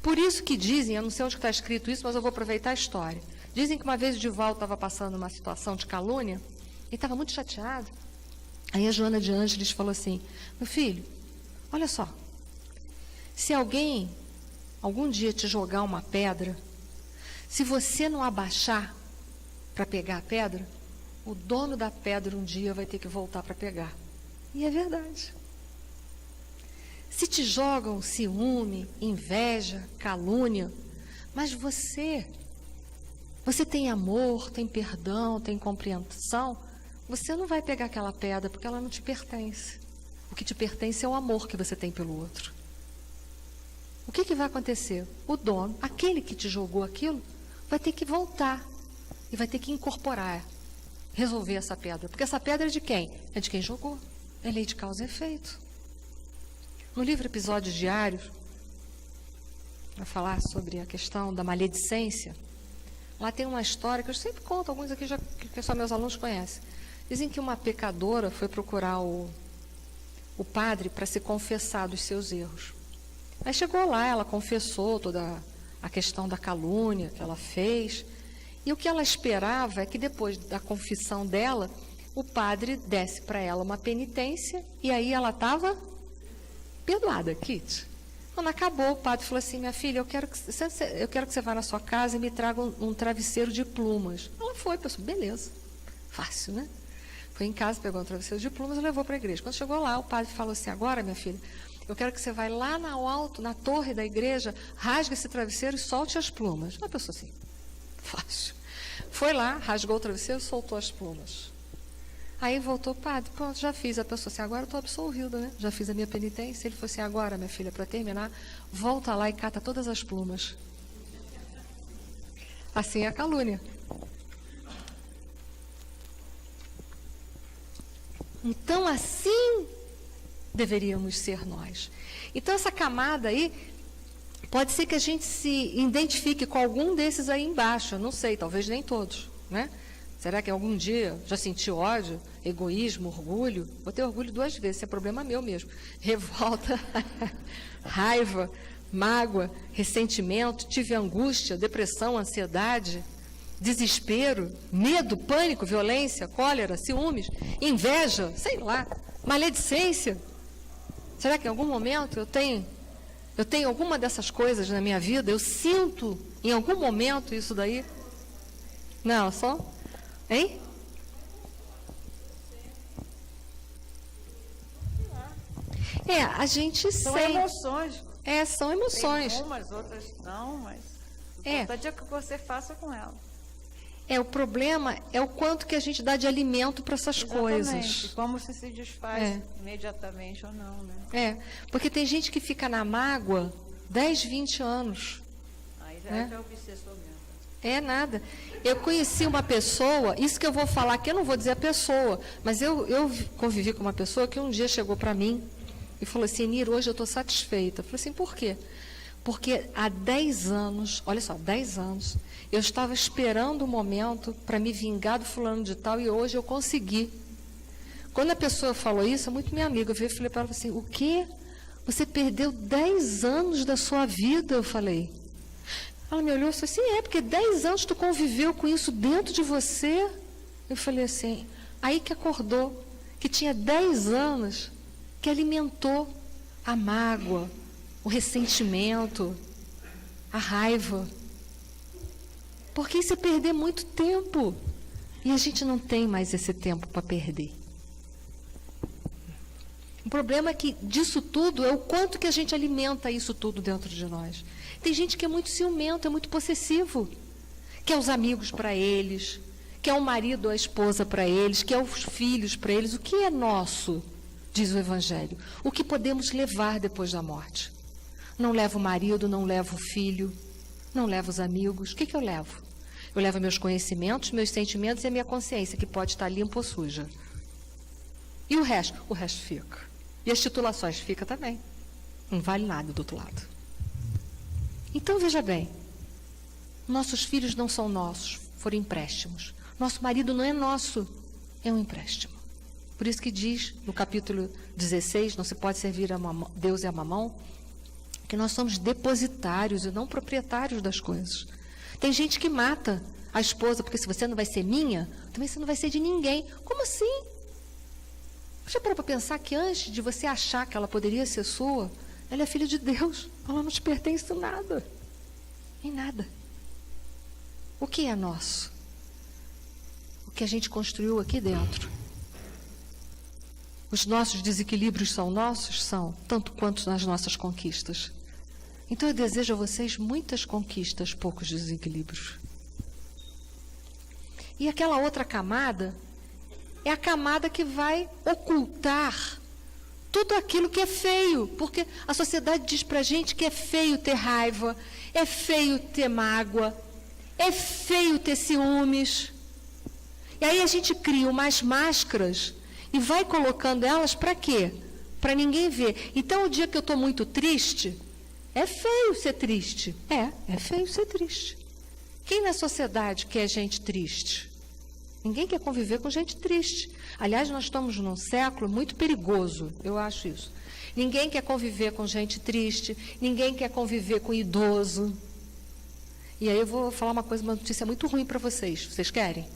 Por isso que dizem, eu não sei onde está escrito isso, mas eu vou aproveitar a história. Dizem que uma vez o Divaldo estava passando uma situação de calúnia, ele estava muito chateado. Aí a Joana de Ângeles falou assim: meu filho, olha só, se alguém algum dia te jogar uma pedra, se você não abaixar para pegar a pedra, o dono da pedra um dia vai ter que voltar para pegar. E é verdade. Se te jogam ciúme, inveja, calúnia, mas você tem amor, tem perdão, tem compreensão, você não vai pegar aquela pedra porque ela não te pertence. O que te pertence é o amor que você tem pelo outro. O que vai acontecer? O dono, aquele que te jogou aquilo, vai ter que voltar e vai ter que incorporar, resolver essa pedra. Porque essa pedra é de quem? É de quem jogou. É lei de causa e efeito. No livro Episódios Diários, para falar sobre a questão da maledicência, lá tem uma história que eu sempre conto, alguns aqui que só meus alunos conhecem. Dizem que uma pecadora foi procurar o padre para se confessar dos seus erros. Aí chegou lá, ela confessou toda a questão da calúnia que ela fez, e o que ela esperava é que depois da confissão dela, o padre desse para ela uma penitência, e aí ela estava perdoada, Kitty. Quando acabou, o padre falou assim: minha filha, eu quero que você vá na sua casa e me traga um travesseiro de plumas. Ela foi, pensou, beleza, fácil, né? Foi em casa, pegou um travesseiro de plumas e levou para a igreja. Quando chegou lá, o padre falou assim: agora, minha filha, eu quero que você vá lá no alto, na torre da igreja, rasgue esse travesseiro e solte as plumas. Ela pensou assim, fácil. Foi lá, rasgou o travesseiro e soltou as plumas. Aí voltou, padre, pronto, já fiz. A pessoa assim, agora eu estou absolvida, né? Já fiz a minha penitência. Ele falou assim, agora, minha filha, para terminar, volta lá e cata todas as plumas. Assim é a calúnia. Então, assim deveríamos ser nós. Então, essa camada aí, pode ser que a gente se identifique com algum desses aí embaixo. Eu não sei, talvez nem todos, né? Será que algum dia já senti ódio, egoísmo, orgulho? Vou ter orgulho 2 vezes, isso é problema meu mesmo. Revolta, raiva, mágoa, ressentimento, tive angústia, depressão, ansiedade, desespero, medo, pânico, violência, cólera, ciúmes, inveja, sei lá, maledicência. Será que em algum momento eu tenho alguma dessas coisas na minha vida? Eu sinto em algum momento isso daí? Não, só... Hein? A gente são sente. Emoções. São emoções. Tem umas, outras não, mas o importante é o que você faça com ela. O problema é o quanto que a gente dá de alimento para essas coisas. Como você se desfaz imediatamente ou não, né? Porque tem gente que fica na mágoa 10, 20 anos. Aí já é obsessor mesmo. Nada. Eu conheci uma pessoa, isso que eu vou falar aqui, eu não vou dizer a pessoa, mas eu convivi com uma pessoa que um dia chegou para mim e falou assim, Nira, hoje eu estou satisfeita. Eu falei assim, por quê? Porque há 10 anos, olha só, 10 anos, eu estava esperando o momento para me vingar do fulano de tal e hoje eu consegui. Quando a pessoa falou isso, é muito minha amiga, eu falei para ela assim, o quê? Você perdeu 10 anos da sua vida? Eu falei. Ela me olhou e falou assim, porque 10 anos tu conviveu com isso dentro de você. Eu falei assim, aí que acordou, que tinha 10 anos que alimentou a mágoa, o ressentimento, a raiva. Porque isso é perder muito tempo. E a gente não tem mais esse tempo para perder. O problema é que disso tudo é o quanto que a gente alimenta isso tudo dentro de nós. Tem gente que é muito ciumento, é muito possessivo. Quer os amigos para eles, quer o marido ou a esposa para eles, quer os filhos para eles. O que é nosso, diz o Evangelho? O que podemos levar depois da morte? Não levo o marido, não levo o filho, não levo os amigos. O que eu levo? Eu levo meus conhecimentos, meus sentimentos e a minha consciência, que pode estar limpa ou suja. E o resto? O resto fica. E as titulações fica também. Não vale nada do outro lado. Então, veja bem, nossos filhos não são nossos, foram empréstimos. Nosso marido não é nosso, é um empréstimo. Por isso que diz, no capítulo 16, não se pode servir a Deus e a mamão, que nós somos depositários e não proprietários das coisas. Tem gente que mata a esposa, porque se você não vai ser minha, também você não vai ser de ninguém. Como assim? Já parou para pensar que antes de você achar que ela poderia ser sua, ela é filha de Deus, ela não te pertence em nada. Em nada. O que é nosso? O que a gente construiu aqui dentro. Os nossos desequilíbrios são nossos? São, tanto quanto nas nossas conquistas. Então eu desejo a vocês muitas conquistas, poucos desequilíbrios. E aquela outra camada é a camada que vai ocultar tudo aquilo que é feio, porque a sociedade diz pra gente que é feio ter raiva, é feio ter mágoa, é feio ter ciúmes. E aí a gente cria umas máscaras e vai colocando elas para quê? Para ninguém ver. Então, o dia que eu estou muito triste, é feio ser triste. É feio ser triste. Quem na sociedade quer gente triste? Ninguém quer conviver com gente triste. Aliás, nós estamos num século muito perigoso, eu acho isso. Ninguém quer conviver com gente triste, ninguém quer conviver com idoso. E aí eu vou falar uma notícia muito ruim para vocês. Vocês querem?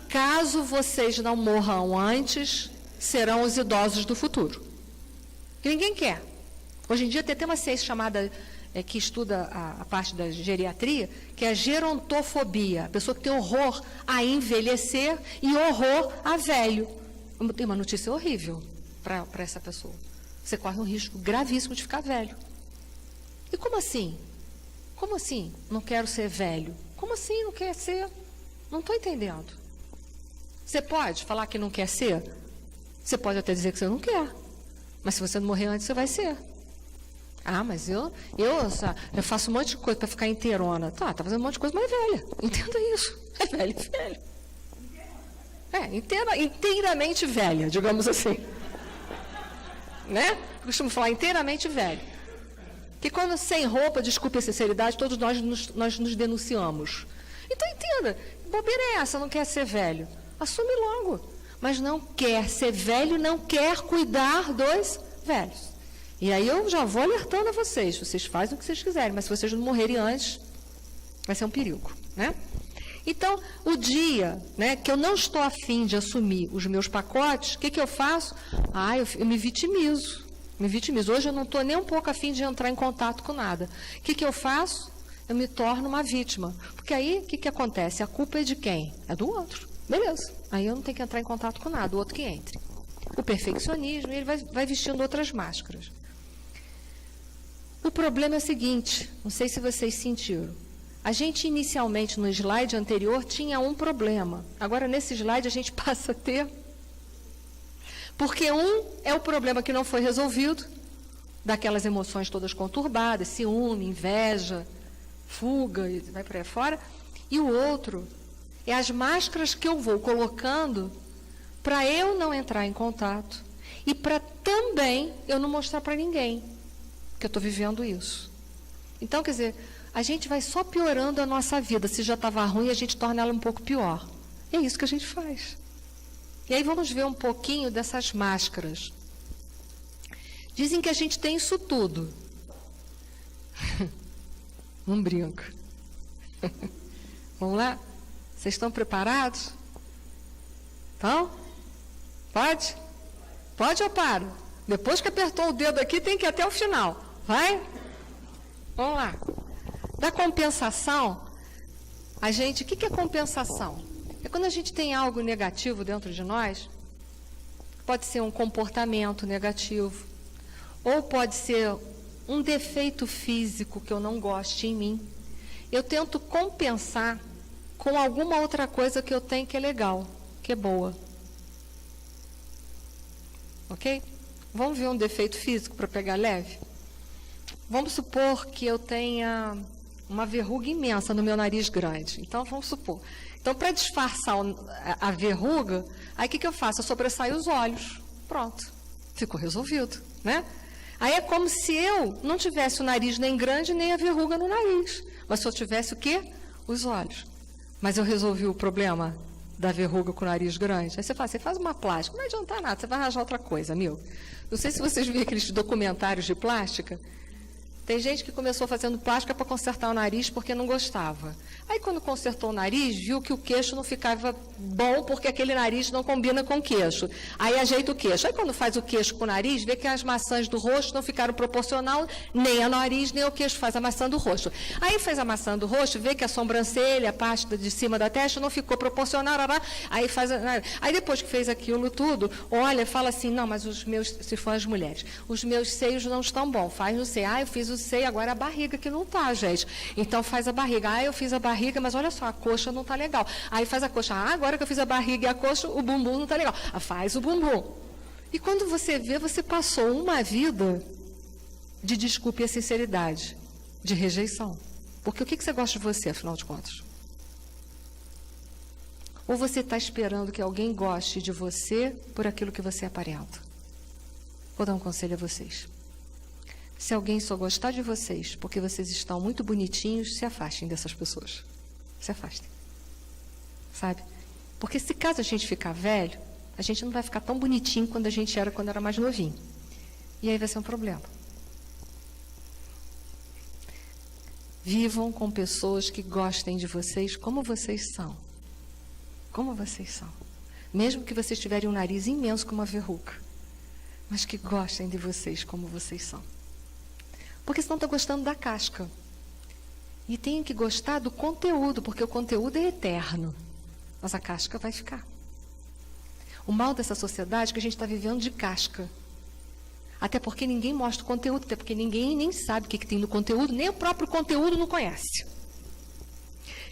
Caso vocês não morram antes, serão os idosos do futuro. Que ninguém quer. Hoje em dia tem até uma ciência chamada, que estuda a parte da geriatria, que é a gerontofobia. A pessoa que tem horror a envelhecer e horror a velho. Tem uma notícia horrível para essa pessoa. Você corre um risco gravíssimo de ficar velho. E como assim? Como assim não quero ser velho? Como assim não quer ser? Não estou entendendo. Você pode falar que não quer ser? Você pode até dizer que você não quer. Mas se você não morrer antes, você vai ser. Ah, mas eu faço um monte de coisa para ficar inteirona. Tá fazendo um monte de coisa, mas é velha. Entenda isso. É velho e velho. Inteiramente velha, digamos assim. Né? Eu costumo falar inteiramente velho. Que quando sem roupa, desculpe a sinceridade, todos nós nos denunciamos. Então entenda, bobeira é essa, não quer ser velho. Assume logo. Mas não quer ser velho, não quer cuidar dos velhos. E aí eu já vou alertando a vocês. Vocês fazem o que vocês quiserem, mas se vocês não morrerem antes, vai ser um perigo, né? Então, o dia, né, que eu não estou afim de assumir os meus pacotes, o que eu faço? Eu me vitimizo. Hoje eu não estou nem um pouco afim de entrar em contato com nada. O que eu faço? Eu me torno uma vítima. Porque aí, o que acontece? A culpa é de quem? É do outro. Beleza. Aí eu não tenho que entrar em contato com nada, o outro que entre. O perfeccionismo, ele vai vestindo outras máscaras. O problema é o seguinte, não sei se vocês sentiram. A gente inicialmente no slide anterior tinha um problema. Agora nesse slide a gente passa a ter. Porque é o problema que não foi resolvido, daquelas emoções todas conturbadas, ciúme, inveja, fuga, e vai por aí fora. E o outro é as máscaras que eu vou colocando para eu não entrar em contato e para também eu não mostrar para ninguém que eu estou vivendo isso. Então, quer dizer, a gente vai só piorando a nossa vida. Se já estava ruim, a gente torna ela um pouco pior. E é isso que a gente faz. E aí vamos ver um pouquinho dessas máscaras. Dizem que a gente tem isso tudo. Não brinco. Vamos lá? Vocês estão preparados? Então? Pode? Pode ou para? Depois que apertou o dedo aqui, tem que ir até o final. Vai? Vamos lá. Da compensação, a gente... O que é compensação? É quando a gente tem algo negativo dentro de nós. Pode ser um comportamento negativo. Ou pode ser um defeito físico que eu não goste em mim. Eu tento compensar com alguma outra coisa que eu tenho que é legal, que é boa. Ok? Vamos ver um defeito físico para pegar leve? Vamos supor que eu tenha uma verruga imensa no meu nariz grande. Então, vamos supor. Então, para disfarçar a verruga, aí o que eu faço? Eu sobressaio os olhos. Pronto. Ficou resolvido, né? Aí é como se eu não tivesse o nariz nem grande, nem a verruga no nariz. Mas só tivesse o quê? Os olhos. Mas eu resolvi o problema da verruga com o nariz grande. Aí você faz uma plástica. Não vai adiantar nada, você vai arranjar outra coisa, amigo. Não sei se vocês viram aqueles documentários de plástica. Tem gente que começou fazendo plástica para consertar o nariz porque não gostava. Aí, quando consertou o nariz, viu que o queixo não ficava bom porque aquele nariz não combina com o queixo. Aí ajeita o queixo. Aí quando faz o queixo com o nariz, vê que as maçãs do rosto não ficaram proporcional, nem ao nariz, nem ao queixo, faz a maçã do rosto. Aí faz a maçã do rosto, vê que a sobrancelha, a parte de cima da testa não ficou proporcional, aí faz... Aí depois que fez aquilo tudo, olha, fala assim, não, mas os meus, se for as mulheres, os meus seios não estão bons, faz no seio. Eu fiz o seio, agora a barriga que não está, gente. Então faz a barriga. Eu fiz a barriga, mas olha só, a coxa não está legal. Aí faz a coxa. Agora que eu fiz a barriga e a coxa, o bumbum não está legal. Faz o bumbum. E quando você vê, você passou uma vida de desculpa e sinceridade, de rejeição. Porque o que você gosta de você, afinal de contas? Ou você está esperando que alguém goste de você por aquilo que você aparenta? Vou dar um conselho a vocês. Se alguém só gostar de vocês porque vocês estão muito bonitinhos, se afastem dessas pessoas. Se afastem. Sabe? Porque se caso a gente ficar velho, a gente não vai ficar tão bonitinho quando a gente era quando era mais novinho. E aí vai ser um problema. Vivam com pessoas que gostem de vocês como vocês são. Como vocês são. Mesmo que vocês tiverem um nariz imenso como uma verruga. Mas que gostem de vocês como vocês são. Porque senão estão gostando da casca. E tem que gostar do conteúdo, porque o conteúdo é eterno. Mas a casca vai ficar. O mal dessa sociedade é que a gente está vivendo de casca. Até porque ninguém mostra o conteúdo, até porque ninguém nem sabe o que tem no conteúdo, nem o próprio conteúdo não conhece.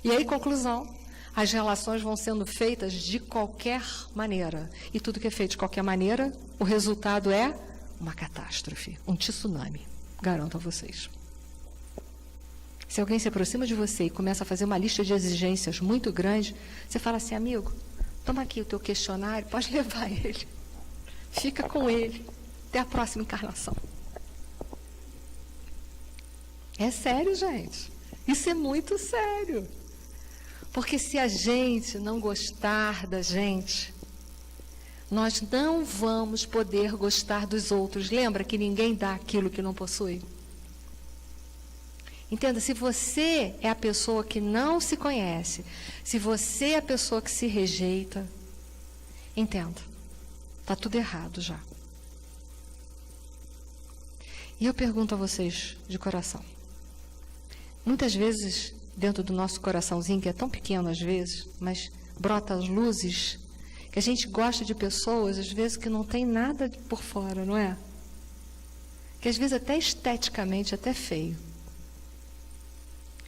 E aí, conclusão, as relações vão sendo feitas de qualquer maneira. E tudo que é feito de qualquer maneira, o resultado é uma catástrofe, um tsunami. Garanto a vocês. Se alguém se aproxima de você e começa a fazer uma lista de exigências muito grande, você fala assim, amigo, toma aqui o teu questionário, pode levar ele. Fica com ele. Até a próxima encarnação. É sério, gente. Isso é muito sério. Porque se a gente não gostar da gente, nós não vamos poder gostar dos outros. Lembra que ninguém dá aquilo que não possui? Entenda, se você é a pessoa que não se conhece, se você é a pessoa que se rejeita, entenda, está tudo errado já. E eu pergunto a vocês de coração. Muitas vezes, dentro do nosso coraçãozinho, que é tão pequeno às vezes, mas brota as luzes, que a gente gosta de pessoas, às vezes, que não tem nada por fora, não é? Que às vezes até esteticamente, até feio.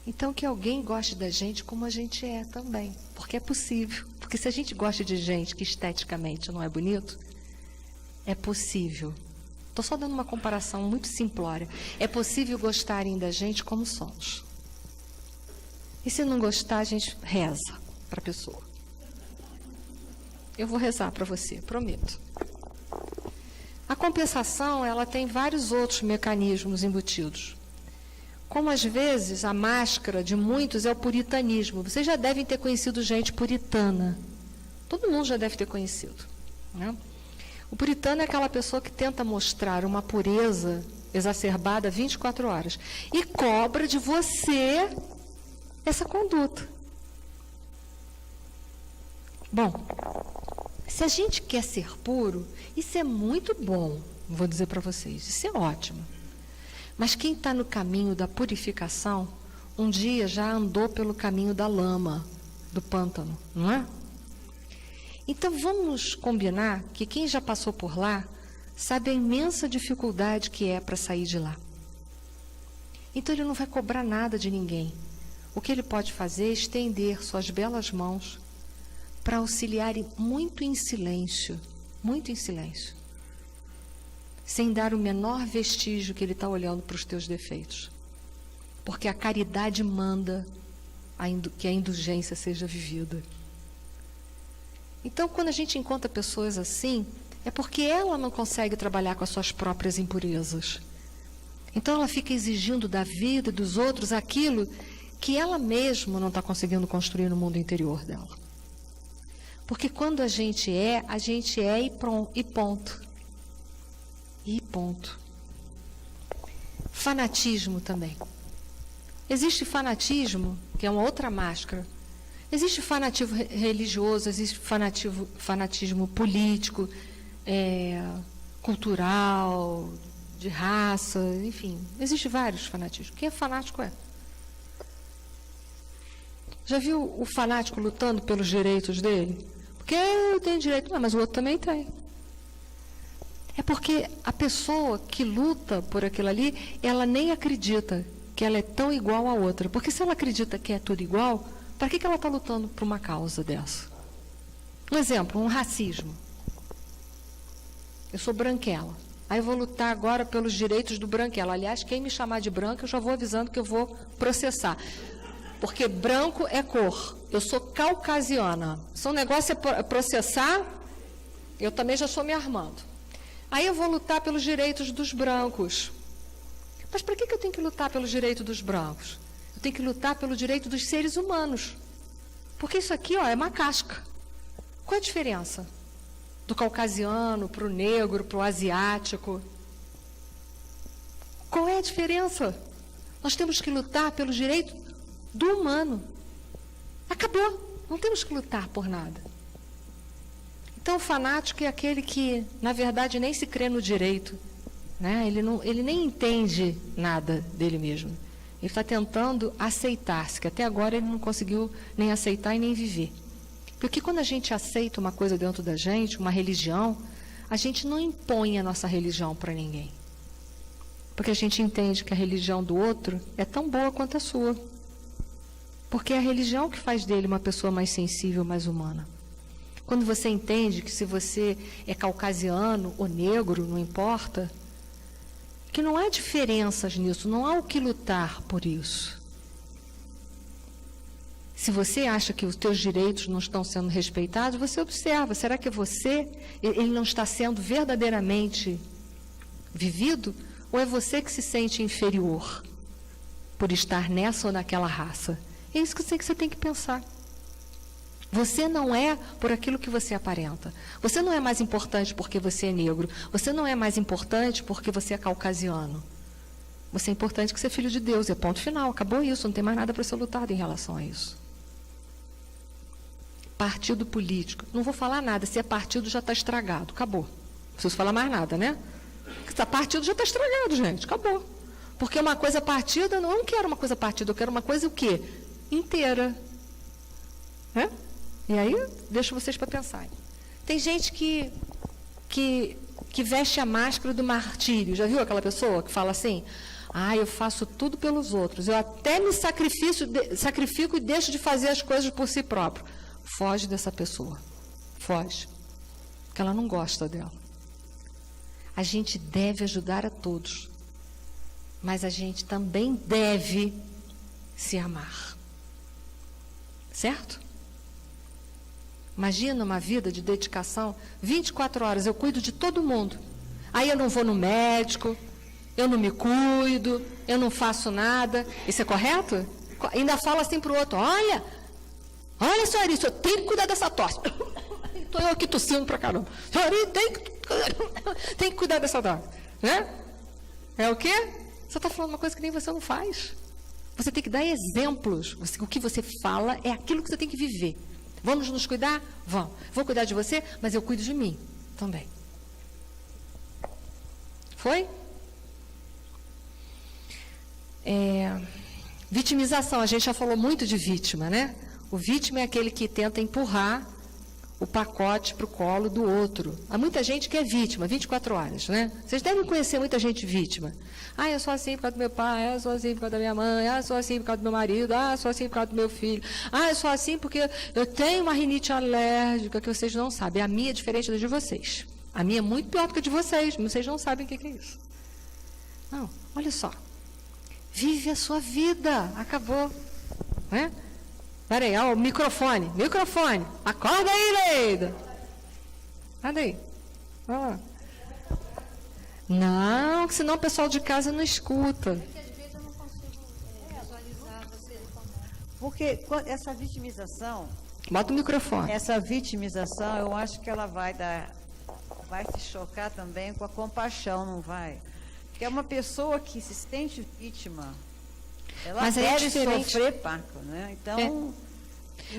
Então, que alguém goste da gente como a gente é também. Porque é possível. Porque se a gente gosta de gente que esteticamente não é bonito, é possível. Estou só dando uma comparação muito simplória. É possível gostarem da gente como somos. E se não gostar, a gente reza para a pessoa. Eu vou rezar para você, prometo. A compensação, ela tem vários outros mecanismos embutidos. Como às vezes a máscara de muitos é o puritanismo. Vocês já devem ter conhecido gente puritana. Todo mundo já deve ter conhecido, né? O puritano é aquela pessoa que tenta mostrar uma pureza exacerbada 24 horas e cobra de você essa conduta. Bom, se a gente quer ser puro, isso é muito bom, vou dizer para vocês, isso é ótimo. Mas quem está no caminho da purificação, um dia já andou pelo caminho da lama, do pântano, não é? Então, vamos combinar que quem já passou por lá sabe a imensa dificuldade que é para sair de lá. Então, ele não vai cobrar nada de ninguém. O que ele pode fazer é estender suas belas mãos para auxiliar muito em silêncio, sem dar o menor vestígio que ele está olhando para os teus defeitos. Porque a caridade manda que a indulgência seja vivida. Então, quando a gente encontra pessoas assim, é porque ela não consegue trabalhar com as suas próprias impurezas. Então, ela fica exigindo da vida e dos outros aquilo que ela mesma não está conseguindo construir no mundo interior dela. Porque quando a gente é e ponto. E ponto. Fanatismo também. Existe fanatismo, que é uma outra máscara, Existe fanatismo religioso, existe fanatismo político, cultural, de raça, enfim. Existem vários fanatismos. Quem é fanático é. Já viu o fanático lutando pelos direitos dele? Porque eu tenho direito, mas o outro também tem. É porque a pessoa que luta por aquilo ali, ela nem acredita que ela é tão igual à outra. Porque se ela acredita que é tudo igual, para que ela está lutando por uma causa dessa? Um exemplo, um racismo. Eu sou branquela. Aí eu vou lutar agora pelos direitos do branquela. Aliás, quem me chamar de branca, eu já vou avisando que eu vou processar. Porque branco é cor. Eu sou caucasiana. Se o negócio é processar, eu também já estou me armando. Aí eu vou lutar pelos direitos dos brancos. Mas para que eu tenho que lutar pelos direitos dos brancos? Eu tenho que lutar pelo direito dos seres humanos. Porque isso aqui, ó, é uma casca. Qual é a diferença do caucasiano para o negro, para o asiático? Qual é a diferença? Nós temos que lutar pelo direito do humano. Acabou. Não temos que lutar por nada. Então, o fanático é aquele que, na verdade, nem se crê no direito, né? Ele nem entende nada dele mesmo. Ele está tentando aceitar-se, que até agora ele não conseguiu nem aceitar e nem viver. Porque quando a gente aceita uma coisa dentro da gente, uma religião, a gente não impõe a nossa religião para ninguém. Porque a gente entende que a religião do outro é tão boa quanto a sua. Porque é a religião que faz dele uma pessoa mais sensível, mais humana. Quando você entende que se você é caucasiano ou negro, não importa, que não há diferenças nisso, não há o que lutar por isso. Se você acha que os teus direitos não estão sendo respeitados, você observa, será que ele não está sendo verdadeiramente vivido? Ou é você que se sente inferior por estar nessa ou naquela raça? É isso que você tem que pensar. Você não é por aquilo que você aparenta. Você não é mais importante porque você é negro. Você não é mais importante porque você é caucasiano. Você é importante porque você é filho de Deus. É ponto final. Acabou isso. Não tem mais nada para ser lutado em relação a isso. Partido político. Não vou falar nada. Se é partido, já está estragado. Acabou. Não preciso falar mais nada, né? Se partido já está estragado, gente. Acabou. Porque uma coisa partida, eu não quero uma coisa partida. Eu quero uma coisa o quê? Inteira. Né? E aí, deixo vocês para pensarem. Tem gente que veste a máscara do martírio. Já viu aquela pessoa que fala assim? Eu faço tudo pelos outros. Eu até me sacrifico e deixo de fazer as coisas por si próprio. Foge dessa pessoa. Foge. Porque ela não gosta dela. A gente deve ajudar a todos. Mas a gente também deve se amar. Certo? Imagina uma vida de dedicação, 24 horas, eu cuido de todo mundo. Aí eu não vou no médico, eu não me cuido, eu não faço nada. Isso é correto? Ainda fala assim para o outro, olha senhora, eu tenho que cuidar dessa tosse. Estou eu aqui tossindo para caramba. Senhora, tem que cuidar dessa tosse. Né? É o quê? Você está falando uma coisa que nem você não faz. Você tem que dar exemplos. O que você fala é aquilo que você tem que viver. Vamos nos cuidar? Vamos. Vou cuidar de você, mas eu cuido de mim também. Foi? Vitimização. A gente já falou muito de vítima, né? O vítima é aquele que tenta empurrar o pacote para o colo do outro. Há muita gente que é vítima, 24 horas, né? Vocês devem conhecer muita gente vítima. Eu sou assim por causa do meu pai, eu sou assim por causa da minha mãe, eu sou assim por causa do meu marido, eu sou assim por causa do meu filho, eu sou assim porque eu tenho uma rinite alérgica que vocês não sabem. A minha é diferente da de vocês. A minha é muito pior do que a de vocês, mas vocês não sabem o que é isso. Não, olha só. Vive a sua vida. Acabou. Né? Peraí, o microfone. Acorda aí, Leida. Cadê aí? Vai lá. Não, senão o pessoal de casa não escuta. Às vezes eu não consigo visualizar você. Porque essa vitimização... Bota o microfone. Essa vitimização, eu acho que ela vai se chocar também com a compaixão, não vai? Porque é uma pessoa que se sente vítima, ela deve sofrer, Paco, né? Então,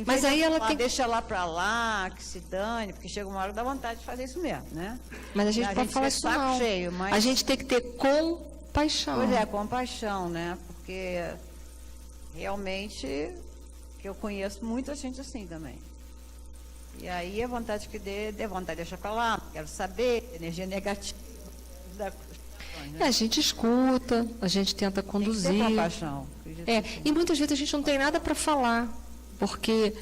Mas aí ela tem... Deixa lá para lá, que se dane, porque chega uma hora que dá vontade de fazer isso mesmo, né? Mas a gente pode falar isso não. Cheio, mas... A gente tem que ter compaixão. Pois é, compaixão, né? Porque realmente eu conheço muita gente assim também. E aí a vontade que dê vontade de deixar para lá, quero saber, energia negativa. A gente escuta, a gente tenta conduzir. Tem que ter compaixão. E muitas vezes a gente não tem nada para falar, porque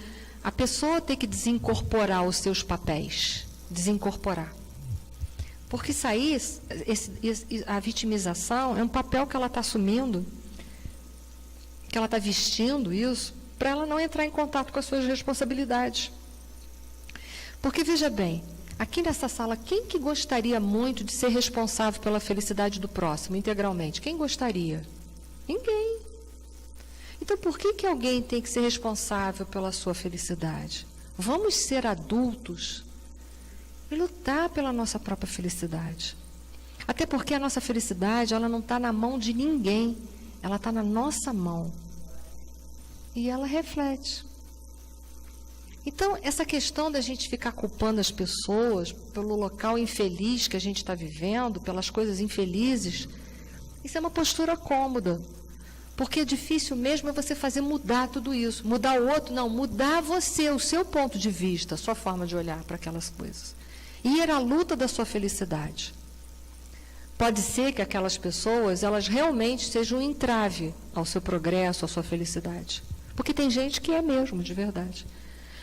a pessoa tem que desincorporar os seus papéis, desincorporar. Porque isso aí, a vitimização é um papel que ela está assumindo, que ela está vestindo isso, para ela não entrar em contato com as suas responsabilidades. Porque, veja bem, aqui nessa sala, quem que gostaria muito de ser responsável pela felicidade do próximo, integralmente? Quem gostaria? Ninguém. Então, por que alguém tem que ser responsável pela sua felicidade? Vamos ser adultos e lutar pela nossa própria felicidade. Até porque a nossa felicidade, ela não está na mão de ninguém, ela está na nossa mão. E ela reflete. Então, essa questão da gente ficar culpando as pessoas pelo local infeliz que a gente está vivendo, pelas coisas infelizes, isso é uma postura cômoda. Porque difícil mesmo é você fazer mudar tudo isso. Mudar o outro, não, mudar você, o seu ponto de vista, a sua forma de olhar para aquelas coisas. E ir à luta da sua felicidade. Pode ser que aquelas pessoas, elas realmente sejam um entrave ao seu progresso, à sua felicidade. Porque tem gente que é mesmo, de verdade.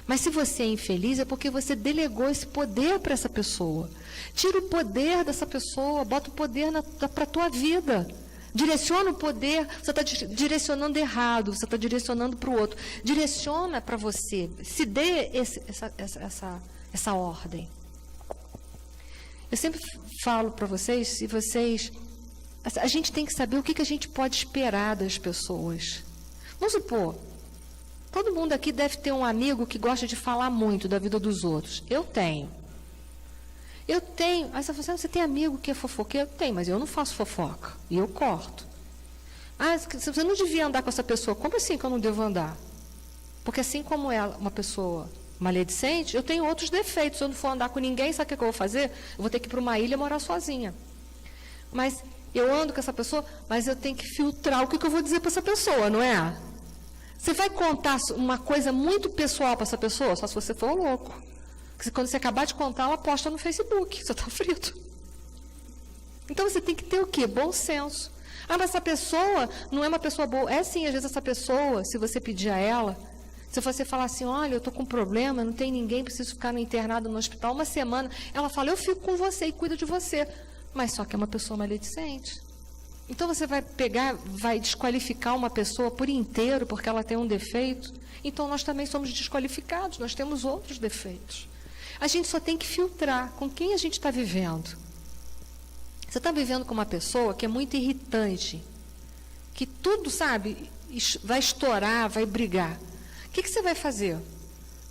Mas se você é infeliz, é porque você delegou esse poder para essa pessoa. Tira o poder dessa pessoa, bota o poder para a tua vida. Direciona o poder, você está direcionando errado, você está direcionando para o outro. Direciona para você, se dê essa ordem. Eu sempre falo para vocês, a gente tem que saber o que a gente pode esperar das pessoas. Vamos supor, todo mundo aqui deve ter um amigo que gosta de falar muito da vida dos outros. Eu tenho. Aí você tem amigo que é fofoqueiro? Tem, mas eu não faço fofoca. E eu corto. Você não devia andar com essa pessoa. Como assim que eu não devo andar? Porque assim como ela, uma pessoa maledicente, eu tenho outros defeitos. Se eu não for andar com ninguém, sabe o que eu vou fazer? Eu vou ter que ir para uma ilha morar sozinha. Mas eu ando com essa pessoa, mas eu tenho que filtrar o que eu vou dizer para essa pessoa, não é? Você vai contar uma coisa muito pessoal para essa pessoa? Só se você for louco. Porque quando você acabar de contar, ela posta no Facebook. Você está frito. Então, você tem que ter o quê? Bom senso. Mas essa pessoa não é uma pessoa boa. É sim, às vezes essa pessoa, se você pedir a ela, se você falar assim, olha, eu estou com um problema, não tem ninguém, preciso ficar internado no hospital uma semana, ela fala, eu fico com você e cuido de você. Mas só que é uma pessoa maledicente. Então, você vai vai desqualificar uma pessoa por inteiro porque ela tem um defeito. Então, nós também somos desqualificados, nós temos outros defeitos. A gente só tem que filtrar com quem a gente está vivendo. Você está vivendo com uma pessoa que é muito irritante, que tudo, sabe, vai estourar, vai brigar. O que você vai fazer?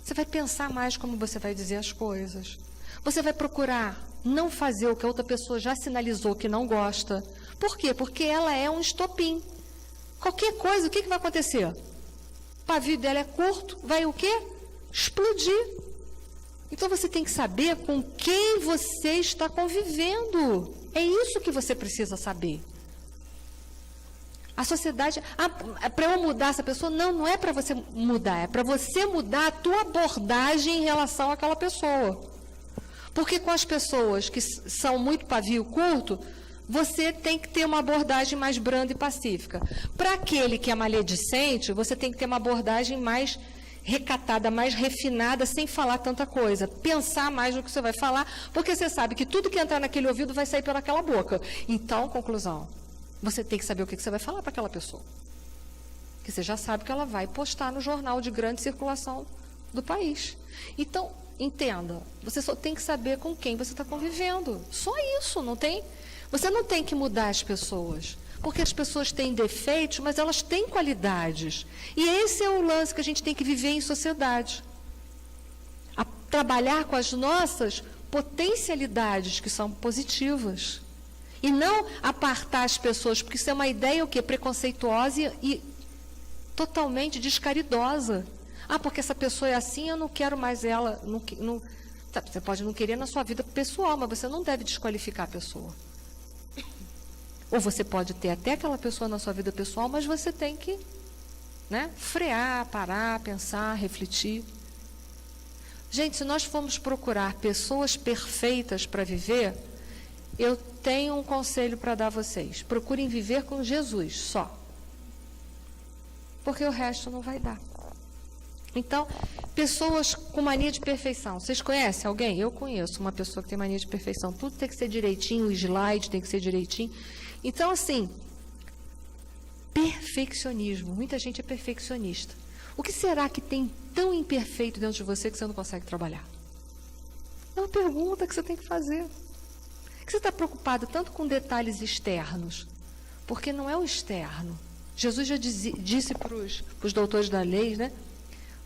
Você vai pensar mais como você vai dizer as coisas. Você vai procurar não fazer o que a outra pessoa já sinalizou que não gosta. Por quê? Porque ela é um estopim. Qualquer coisa, o que vai acontecer? O pavio dela é curto, vai o quê? Explodir. Então, você tem que saber com quem você está convivendo. É isso que você precisa saber. A sociedade... para eu mudar essa pessoa? Não é para você mudar. É para você mudar a tua abordagem em relação àquela pessoa. Porque com as pessoas que são muito pavio curto, você tem que ter uma abordagem mais branda e pacífica. Para aquele que é maledicente, você tem que ter uma abordagem mais recatada, mais refinada, sem falar tanta coisa. Pensar mais no que você vai falar, porque você sabe que tudo que entrar naquele ouvido vai sair pelaquela boca. Então, conclusão, você tem que saber o que você vai falar para aquela pessoa. Porque você já sabe que ela vai postar no jornal de grande circulação do país. Então, entenda, você só tem que saber com quem você está convivendo. Só isso, não tem? Você não tem que mudar as pessoas. Porque as pessoas têm defeitos, mas elas têm qualidades. E esse é o lance que a gente tem que viver em sociedade. Trabalhar com as nossas potencialidades, que são positivas. E não apartar as pessoas, porque isso é uma ideia o quê? Preconceituosa e totalmente descaridosa. Ah, porque essa pessoa é assim, eu não quero mais ela. Você pode não querer na sua vida pessoal, mas você não deve desqualificar a pessoa. Ou você pode ter até aquela pessoa na sua vida pessoal, mas você tem que, né, frear, parar, pensar, refletir. Gente, se nós formos procurar pessoas perfeitas para viver, eu tenho um conselho para dar a vocês. Procurem viver com Jesus só. Porque o resto não vai dar. Então, pessoas com mania de perfeição. Vocês conhecem alguém? Eu conheço uma pessoa que tem mania de perfeição. Tudo tem que ser direitinho, o slide tem que ser direitinho. Então, assim, perfeccionismo. Muita gente é perfeccionista. O que será que tem tão imperfeito dentro de você que você não consegue trabalhar? É uma pergunta que você tem que fazer. Por que você está preocupado tanto com detalhes externos? Porque não é o externo. Jesus já disse para os doutores da lei, né?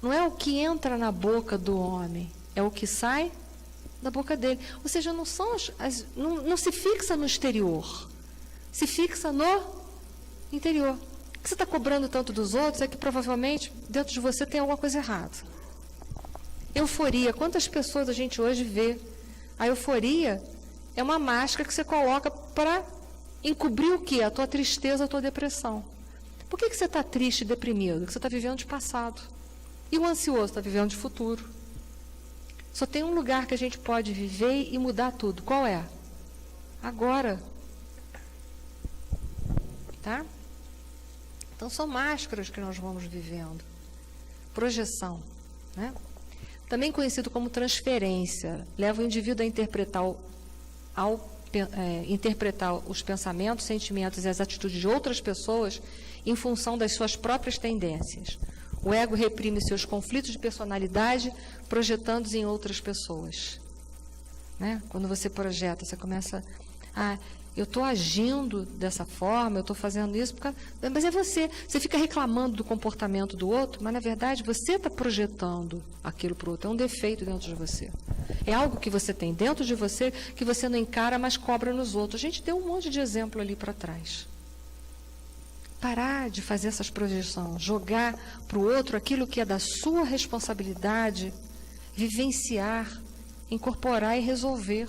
Não é o que entra na boca do homem, é o que sai da boca dele. Ou seja, não se fixa no exterior, se fixa no interior. O que você está cobrando tanto dos outros é que provavelmente dentro de você tem alguma coisa errada. Euforia. Quantas pessoas a gente hoje vê? A euforia é uma máscara que você coloca para encobrir o quê? A tua tristeza, a tua depressão. Por que você está triste e deprimido? Porque você está vivendo de passado. E o ansioso está vivendo de futuro. Só tem um lugar que a gente pode viver e mudar tudo. Qual é? Agora. Tá? Então, são máscaras que nós vamos vivendo. Projeção, né? Também conhecido como transferência. Leva o indivíduo a interpretar os pensamentos, sentimentos e as atitudes de outras pessoas em função das suas próprias tendências. O ego reprime seus conflitos de personalidade, projetando-os em outras pessoas. Né? Quando você projeta, você começa eu estou agindo dessa forma, eu estou fazendo isso, mas é você. Você fica reclamando do comportamento do outro, mas, na verdade, você está projetando aquilo para o outro. É um defeito dentro de você. É algo que você tem dentro de você que você não encara, mas cobra nos outros. A gente deu um monte de exemplo ali para trás. Parar de fazer essas projeções, jogar para o outro aquilo que é da sua responsabilidade, vivenciar, incorporar e resolver.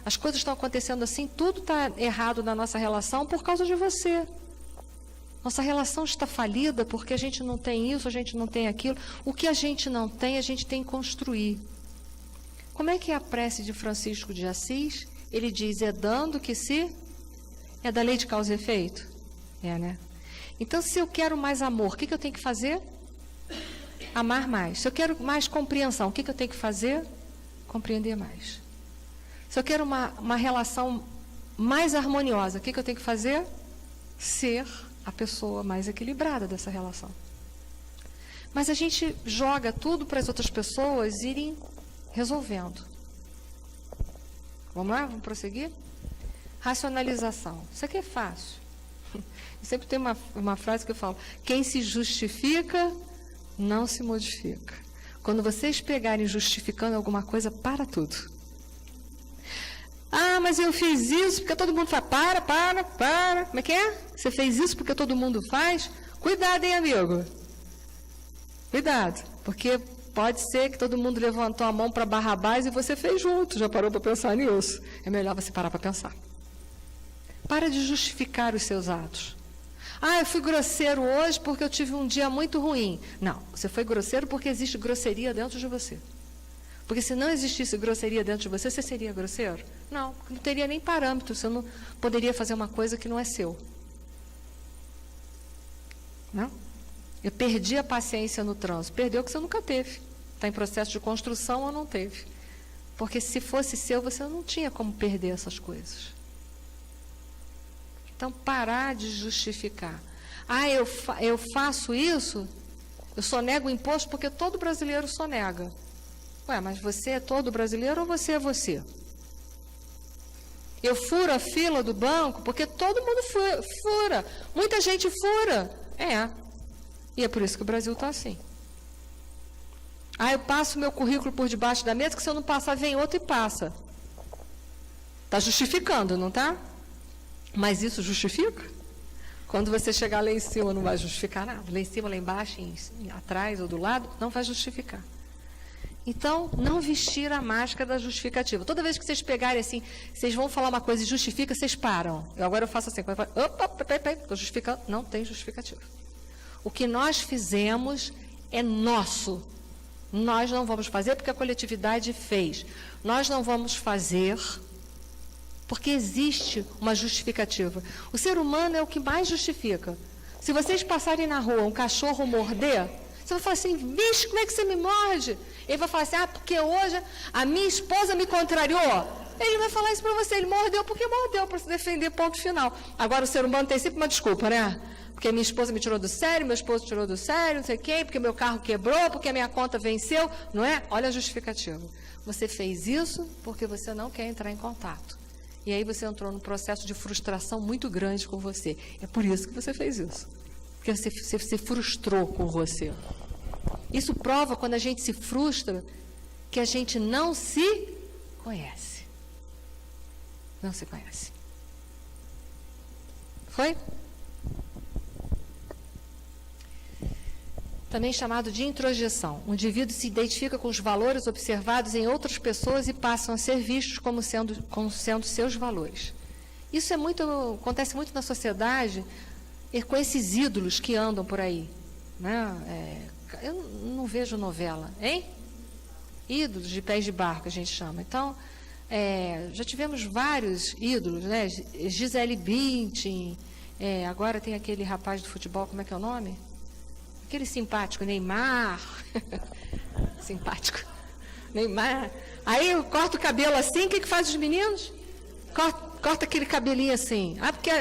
As coisas estão acontecendo assim, tudo está errado na nossa relação por causa de você. Nossa relação está falida porque a gente não tem isso, a gente não tem aquilo. O que a gente não tem, a gente tem que construir. Como é que é a prece de Francisco de Assis? Ele diz, é dando que se... É da lei de causa e efeito? É, né? Então, se eu quero mais amor, o que eu tenho que fazer? Amar mais. Se eu quero mais compreensão, o que eu tenho que fazer? Compreender mais. Se eu quero uma relação mais harmoniosa, o que eu tenho que fazer? Ser a pessoa mais equilibrada dessa relação. Mas a gente joga tudo para as outras pessoas irem resolvendo. Vamos lá? Vamos prosseguir? Racionalização. Isso aqui é fácil. Sempre tem uma frase que eu falo, quem se justifica, não se modifica. Quando vocês pegarem justificando alguma coisa, para tudo. Mas eu fiz isso porque todo mundo faz. Para. Como é que é? Você fez isso porque todo mundo faz? Cuidado, hein, amigo? Cuidado, porque pode ser que todo mundo levantou a mão para Barrabás e você fez junto. Já parou para pensar nisso? É melhor você parar para pensar. Para de justificar os seus atos. Eu fui grosseiro hoje porque eu tive um dia muito ruim. Não, você foi grosseiro porque existe grosseria dentro de você. Porque se não existisse grosseria dentro de você, você seria grosseiro? Não, não teria nem parâmetro, você não poderia fazer uma coisa que não é seu. Não? Eu perdi a paciência no trânsito. Perdeu que você nunca teve. Está em processo de construção ou não teve. Porque se fosse seu, você não tinha como perder essas coisas. Então, parar de justificar. Eu faço isso, eu sonego o imposto porque todo brasileiro sonega. Mas você é todo brasileiro ou você é você? Eu furo a fila do banco porque todo mundo fura. Muita gente fura. E é por isso que o Brasil está assim. Eu passo meu currículo por debaixo da mesa, que se eu não passar, vem outro e passa. Está justificando, não está? Mas isso justifica? Quando você chegar lá em cima, não vai justificar nada. Lá em cima, lá embaixo, atrás ou do lado, não vai justificar. Então, não vestir a máscara da justificativa. Toda vez que vocês pegarem assim, vocês vão falar uma coisa e justifica, vocês param. Agora eu faço assim, quando eu falo, opa, peraí, estou justificando. Não tem justificativa. O que nós fizemos é nosso. Nós não vamos fazer porque a coletividade fez. Nós não vamos fazer porque existe uma justificativa. O ser humano é o que mais justifica. Se vocês passarem na rua, um cachorro morder, você vai falar assim, vixe, como é que você me morde? Ele vai falar assim, porque hoje a minha esposa me contrariou. Ele vai falar isso para você, ele mordeu porque mordeu, para se defender, ponto final. Agora o ser humano tem sempre uma desculpa, né? Porque minha esposa me tirou do sério, meu esposo tirou do sério, não sei quem, porque meu carro quebrou, porque a minha conta venceu, não é? Olha a justificativa. Você fez isso porque você não quer entrar em contato. E aí você entrou num processo de frustração muito grande com você. É por isso que você fez isso. Porque você se frustrou com você. Isso prova, quando a gente se frustra, que a gente não se conhece. Não se conhece. Foi? Também chamado de introjeção. O indivíduo se identifica com os valores observados em outras pessoas e passam a ser vistos como sendo seus valores. Isso acontece muito na sociedade, com esses ídolos que andam por aí. Né? Eu não vejo novela, hein? Ídolos de pés de barco, a gente chama. Então, já tivemos vários ídolos, né? Gisele Bündchen, agora tem aquele rapaz do futebol, como é que é o nome? Aquele simpático, Neymar. Simpático. Neymar. Aí eu corto o cabelo assim, o que faz os meninos? Corta aquele cabelinho assim. Porque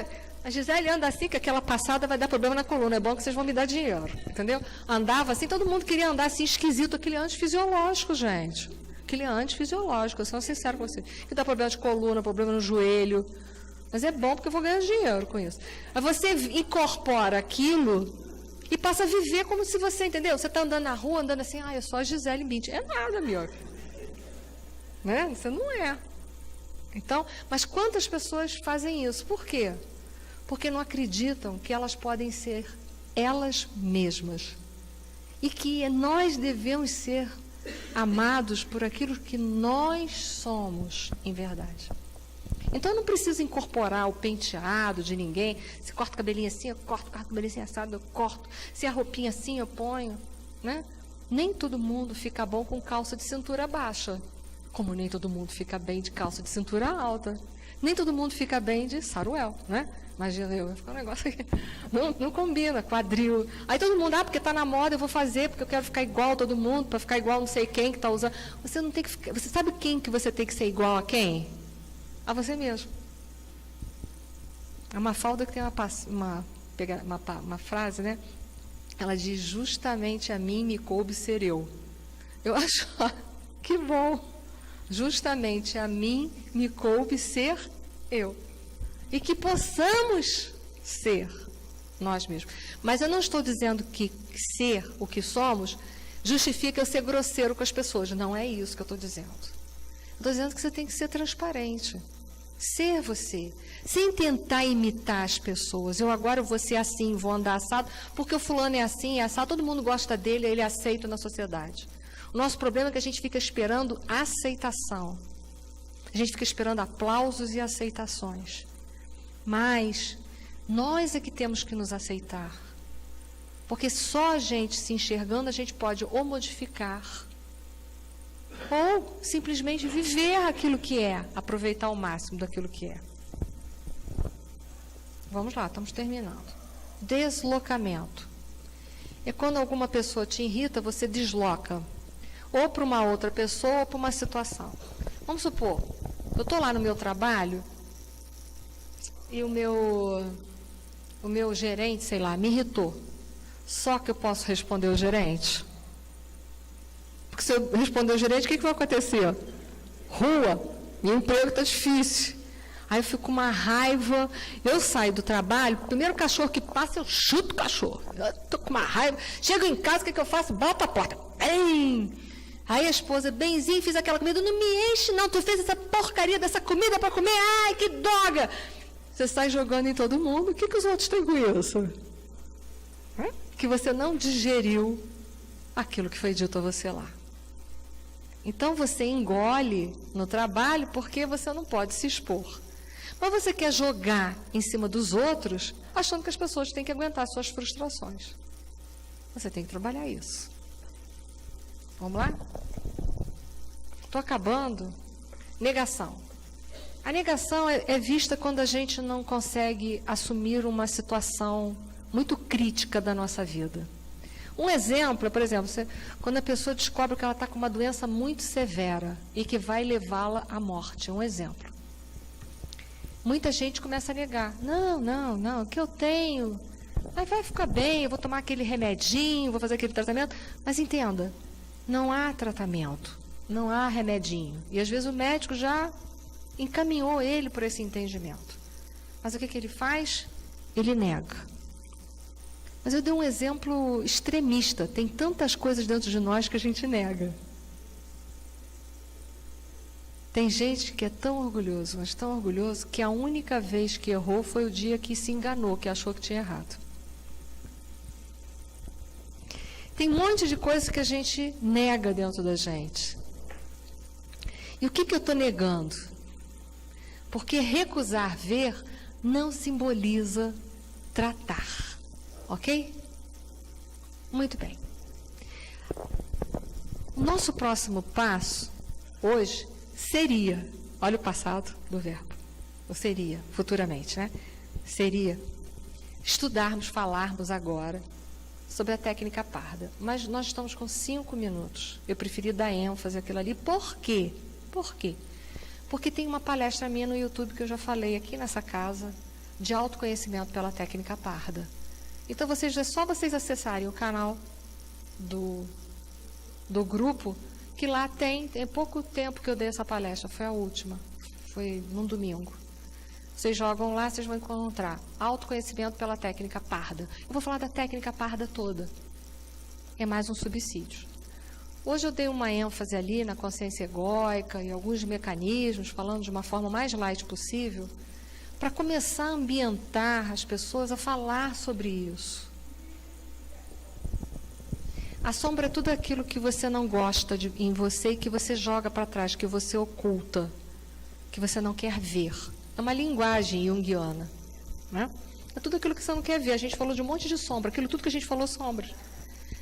a Gisele anda assim, que aquela passada vai dar problema na coluna. É bom que vocês vão me dar dinheiro, entendeu? Andava assim, todo mundo queria andar assim, esquisito. Aquele antifisiológico, gente. Aquele antifisiológico, eu sou sincero com você. Que dá problema de coluna, problema no joelho. Mas é bom porque eu vou ganhar dinheiro com isso. Aí você incorpora aquilo e passa a viver como se você, entendeu? Você está andando na rua, andando assim, eu sou a Gisele Bündchen. É nada, amigo. Né? Você não é. Então, mas quantas pessoas fazem isso? Por quê? Porque não acreditam que elas podem ser elas mesmas. E que nós devemos ser amados por aquilo que nós somos em verdade. Então, eu não preciso incorporar o penteado de ninguém. Se corta o cabelinho assim, eu corto o cabelinho assim assado, eu corto. Se a roupinha assim, eu ponho. Né? Nem todo mundo fica bom com calça de cintura baixa. Como nem todo mundo fica bem de calça de cintura alta. Nem todo mundo fica bem de saruel, né? Imagina eu, fica um negócio aqui. Não combina, quadril. Aí todo mundo, porque está na moda, eu vou fazer, porque eu quero ficar igual a todo mundo, para ficar igual não sei quem que está usando. Você não tem que ficar. Você sabe quem que você tem que ser igual a quem? A você mesmo. A Mafalda que tem uma frase, né? Ela diz, justamente a mim me coube ser eu. Eu acho, que bom. Justamente a mim me coube ser eu. E que possamos ser nós mesmos. Mas eu não estou dizendo que ser o que somos justifica eu ser grosseiro com as pessoas. Não é isso que eu estou dizendo. Estou dizendo que você tem que ser transparente. Ser você. Sem tentar imitar as pessoas. Eu agora vou ser assim, vou andar assado, porque o fulano é assim, é assado, todo mundo gosta dele, ele é aceito na sociedade. O nosso problema é que a gente fica esperando aceitação. A gente fica esperando aplausos e aceitações. Mas nós é que temos que nos aceitar. Porque só a gente se enxergando, a gente pode ou modificar, ou simplesmente viver aquilo que é, aproveitar o máximo daquilo que é. Vamos lá, estamos terminando. Deslocamento. É quando alguma pessoa te irrita, você desloca. Ou para uma outra pessoa, ou para uma situação. Vamos supor, eu estou lá no meu trabalho e o meu gerente, sei lá, me irritou. Só que eu posso responder o gerente? Porque se eu responder o gerente, o que vai acontecer? Rua, meu emprego está difícil. Aí eu fico com uma raiva, eu saio do trabalho, o primeiro cachorro que passa, eu chuto o cachorro. Eu estou com uma raiva, chego em casa, o que eu faço? Bato a porta. Bem! Aí a esposa, benzinho, fiz aquela comida, não me enche não, tu fez essa porcaria dessa comida para comer, ai, que droga! Você sai jogando em todo mundo. O que os outros têm com isso? Que você não digeriu aquilo que foi dito a você lá. Então você engole no trabalho porque você não pode se expor. Mas você quer jogar em cima dos outros, achando que as pessoas têm que aguentar suas frustrações. Você tem que trabalhar isso. Vamos lá? Estou acabando. Negação. A negação é vista quando a gente não consegue assumir uma situação muito crítica da nossa vida. Um exemplo é, por exemplo, quando a pessoa descobre que ela está com uma doença muito severa e que vai levá-la à morte. Um exemplo. Muita gente começa a negar. Não, o que eu tenho? Vai ficar bem, eu vou tomar aquele remedinho, vou fazer aquele tratamento. Mas entenda, não há tratamento, não há remedinho. E às vezes o médico já encaminhou ele por esse entendimento. Mas o que ele faz? Ele nega. Mas eu dei um exemplo extremista. Tem tantas coisas dentro de nós que a gente nega. Tem gente que é tão orgulhoso, mas tão orgulhoso, que a única vez que errou foi o dia que se enganou, que achou que tinha errado. Tem um monte de coisas que a gente nega dentro da gente. E o que eu estou negando? Porque recusar ver não simboliza tratar. Ok? Muito bem. O nosso próximo passo, hoje, seria, olha o passado do verbo, ou seria, futuramente, né? Seria estudarmos, falarmos agora sobre a técnica parda. Mas nós estamos com 5 minutos. Eu preferi dar ênfase àquilo ali. Por quê? Por quê? Porque tem uma palestra minha no YouTube que eu já falei aqui nessa casa, de autoconhecimento pela técnica parda. Então, é só vocês acessarem o canal do grupo, que lá tem pouco tempo que eu dei essa palestra, foi a última, foi num domingo. Vocês jogam lá, vocês vão encontrar autoconhecimento pela técnica parda. Eu vou falar da técnica parda toda. É mais um subsídio. Hoje eu dei uma ênfase ali na consciência egóica e alguns mecanismos, falando de uma forma mais light possível, para começar a ambientar as pessoas a falar sobre isso. A sombra é tudo aquilo que você não gosta em você e que você joga para trás, que você oculta, que você não quer ver. É uma linguagem junguiana, né? É tudo aquilo que você não quer ver. A gente falou de um monte de sombra, tudo que a gente falou sombra.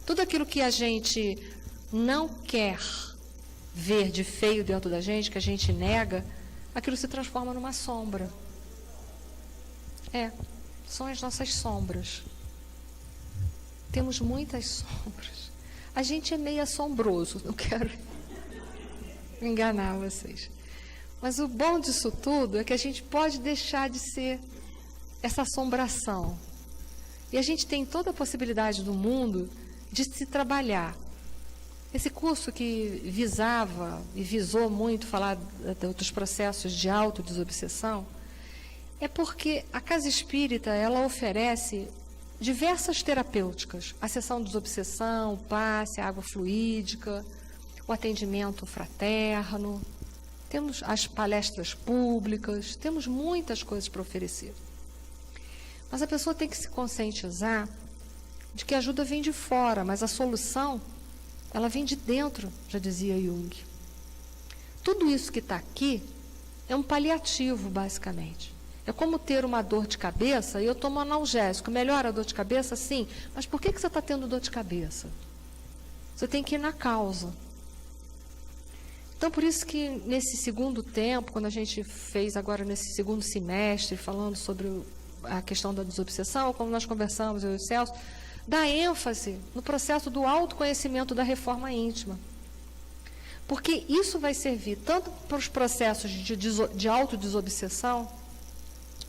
Tudo aquilo que a gente não quer ver de feio dentro da gente, que a gente nega, aquilo se transforma numa sombra. São as nossas sombras. Temos muitas sombras. A gente é meio assombroso, não quero enganar vocês. Mas o bom disso tudo é que a gente pode deixar de ser essa assombração. E a gente tem toda a possibilidade do mundo de se trabalhar. Esse curso que visava e visou muito falar dos processos de autodesobsessão, é porque a Casa Espírita, ela oferece diversas terapêuticas, a sessão de desobsessão, o passe, a água fluídica, o atendimento fraterno, temos as palestras públicas, temos muitas coisas para oferecer. Mas a pessoa tem que se conscientizar de que a ajuda vem de fora, mas a solução, ela vem de dentro, já dizia Jung. Tudo isso que está aqui é um paliativo, basicamente. É como ter uma dor de cabeça e eu tomo analgésico. Melhora a dor de cabeça? Sim. Mas por que você está tendo dor de cabeça? Você tem que ir na causa. Então, por isso que nesse segundo tempo, quando a gente fez agora nesse segundo semestre, falando sobre a questão da desobsessão, como nós conversamos, eu e o Celso, dá ênfase no processo do autoconhecimento da reforma íntima. Porque isso vai servir tanto para os processos de autodesobsessão,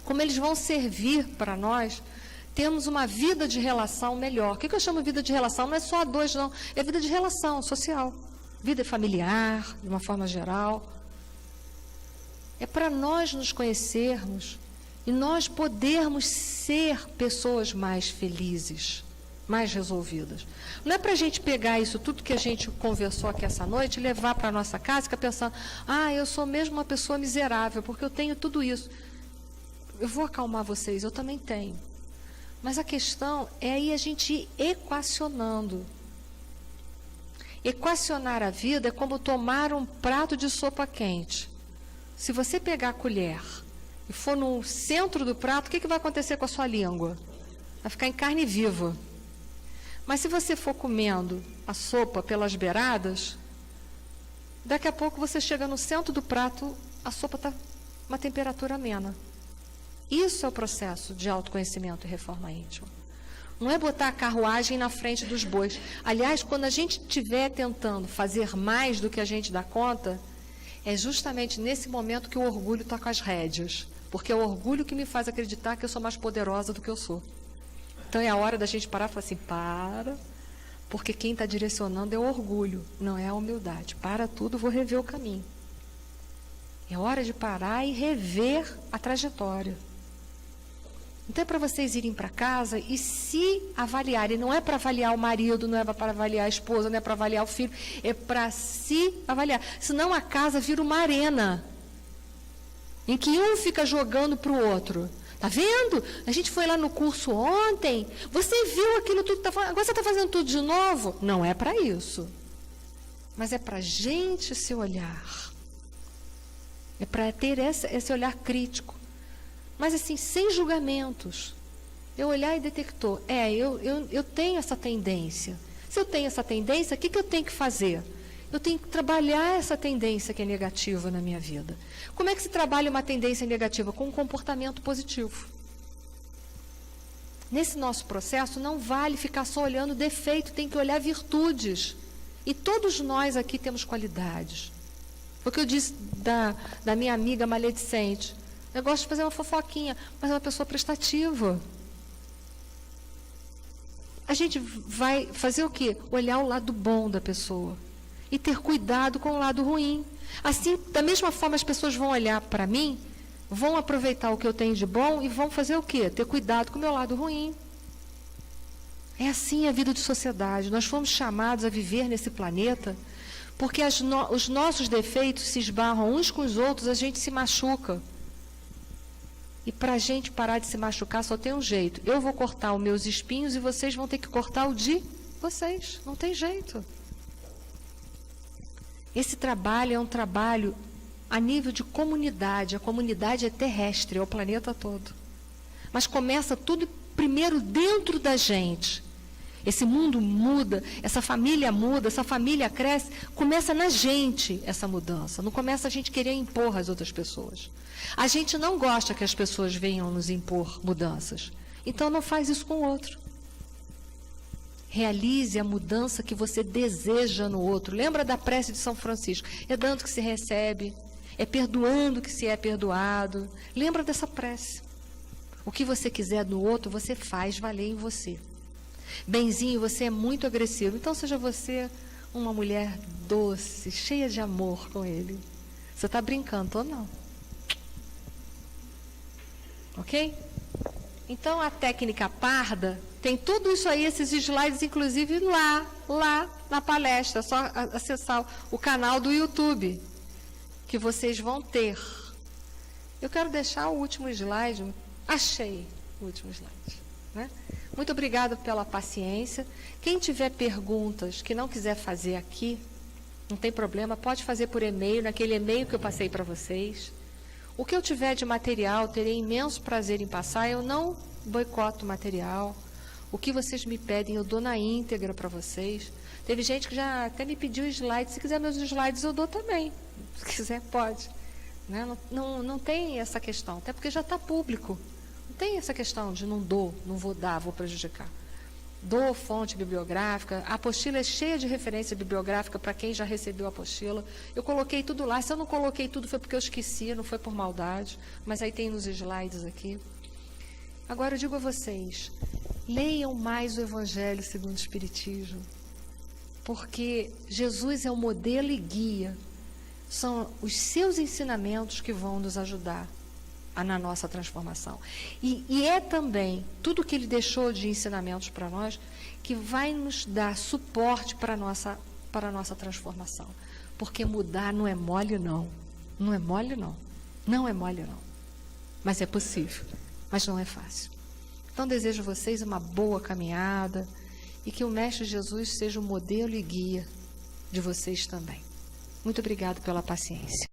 como eles vão servir para nós termos uma vida de relação melhor. O que eu chamo de vida de relação? Não é só a dois, não. É vida de relação social. Vida familiar, de uma forma geral. É para nós nos conhecermos e nós podermos ser pessoas mais felizes, mais resolvidas. Não é para a gente pegar isso tudo que a gente conversou aqui essa noite e levar para a nossa casa e ficar pensando, eu sou mesmo uma pessoa miserável, porque eu tenho tudo isso. eu vou acalmar vocês, eu também tenho. Mas a questão é aí a gente ir equacionando. Equacionar a vida é como tomar um prato de sopa quente. Se você pegar a colher e for no centro do prato, o que vai acontecer com a sua língua? Vai ficar em carne viva. Mas se você for comendo a sopa pelas beiradas, daqui a pouco você chega no centro do prato, a sopa está uma temperatura amena. Isso é o processo de autoconhecimento e reforma íntima. Não é botar a carruagem na frente dos bois. Aliás, quando a gente estiver tentando fazer mais do que a gente dá conta, é justamente nesse momento que o orgulho está com as rédeas. Porque é o orgulho que me faz acreditar que eu sou mais poderosa do que eu sou. Então é a hora da gente parar e falar assim, para, porque quem está direcionando é o orgulho, não é a humildade. Para tudo, vou rever o caminho. É hora de parar e rever a trajetória. Então é para vocês irem para casa e se avaliarem. Não é para avaliar o marido, não é para avaliar a esposa, não é para avaliar o filho, é para se avaliar. Senão a casa vira uma arena, em que um fica jogando para o outro. Tá vendo? A gente foi lá no curso ontem, você viu aquilo tudo, agora você está fazendo tudo de novo? Não é para isso. Mas é para a gente se olhar. É para ter esse olhar crítico. Mas assim, sem julgamentos. Eu olhar e detectou. Eu tenho essa tendência. Se eu tenho essa tendência, o que eu tenho que fazer? Eu tenho que trabalhar essa tendência que é negativa na minha vida. Como é que se trabalha uma tendência negativa? Com um comportamento positivo. Nesse nosso processo, não vale ficar só olhando defeito, tem que olhar virtudes. E todos nós aqui temos qualidades. Foi o que eu disse da minha amiga maledicente. Eu gosto de fazer uma fofoquinha, mas é uma pessoa prestativa. A gente vai fazer o quê? Olhar o lado bom da pessoa. E ter cuidado com o lado ruim. Assim, da mesma forma, as pessoas vão olhar para mim, vão aproveitar o que eu tenho de bom e vão fazer o quê? Ter cuidado com o meu lado ruim. É assim a vida de sociedade. Nós fomos chamados a viver nesse planeta porque os nossos defeitos se esbarram uns com os outros, a gente se machuca. E para a gente parar de se machucar só tem um jeito. Eu vou cortar os meus espinhos e vocês vão ter que cortar o de vocês. Não tem jeito. Esse trabalho é um trabalho a nível de comunidade. A comunidade é terrestre, é o planeta todo. Mas começa tudo primeiro dentro da gente. Esse mundo muda, essa família cresce, começa na gente essa mudança. Não começa a gente querer impor às outras pessoas. A gente não gosta que as pessoas venham nos impor mudanças. Então não faz isso com o outro. Realize a mudança que você deseja no outro. Lembra da prece de São Francisco? É dando que se recebe, é perdoando que se é perdoado. Lembra dessa prece. O que você quiser no outro, você faz valer em você. Benzinho, você é muito agressivo. Então seja você uma mulher doce, cheia de amor com ele. Você está brincando ou não? Ok? Então a técnica parda tem tudo isso aí, esses slides, inclusive lá na palestra. É só acessar o canal do YouTube que vocês vão ter. Eu quero deixar o último slide. Achei o último slide, né? Muito obrigada pela paciência. Quem tiver perguntas que não quiser fazer aqui, não tem problema, pode fazer por e-mail, naquele e-mail que eu passei para vocês. O que eu tiver de material, terei imenso prazer em passar. Eu não boicoto material. O que vocês me pedem, eu dou na íntegra para vocês. Teve gente que já até me pediu slides. Se quiser meus slides, eu dou também. Se quiser, pode. Né? Não tem essa questão, até porque já está público. Não tem essa questão de não dou, não vou dar, vou prejudicar. Dou fonte bibliográfica, a apostila é cheia de referência bibliográfica para quem já recebeu a apostila. Eu coloquei tudo lá, se eu não coloquei tudo foi porque eu esqueci, não foi por maldade, mas aí tem nos slides aqui. Agora eu digo a vocês, leiam mais o Evangelho segundo o Espiritismo, porque Jesus é o modelo e guia, são os seus ensinamentos que vão nos ajudar na nossa transformação. E é também tudo que ele deixou de ensinamentos para nós que vai nos dar suporte para a nossa transformação. Porque mudar não é mole, não. Não é mole, não. Não é mole, não. Mas é possível, mas não é fácil. Então, desejo a vocês uma boa caminhada e que o Mestre Jesus seja o modelo e guia de vocês também. Muito obrigado pela paciência.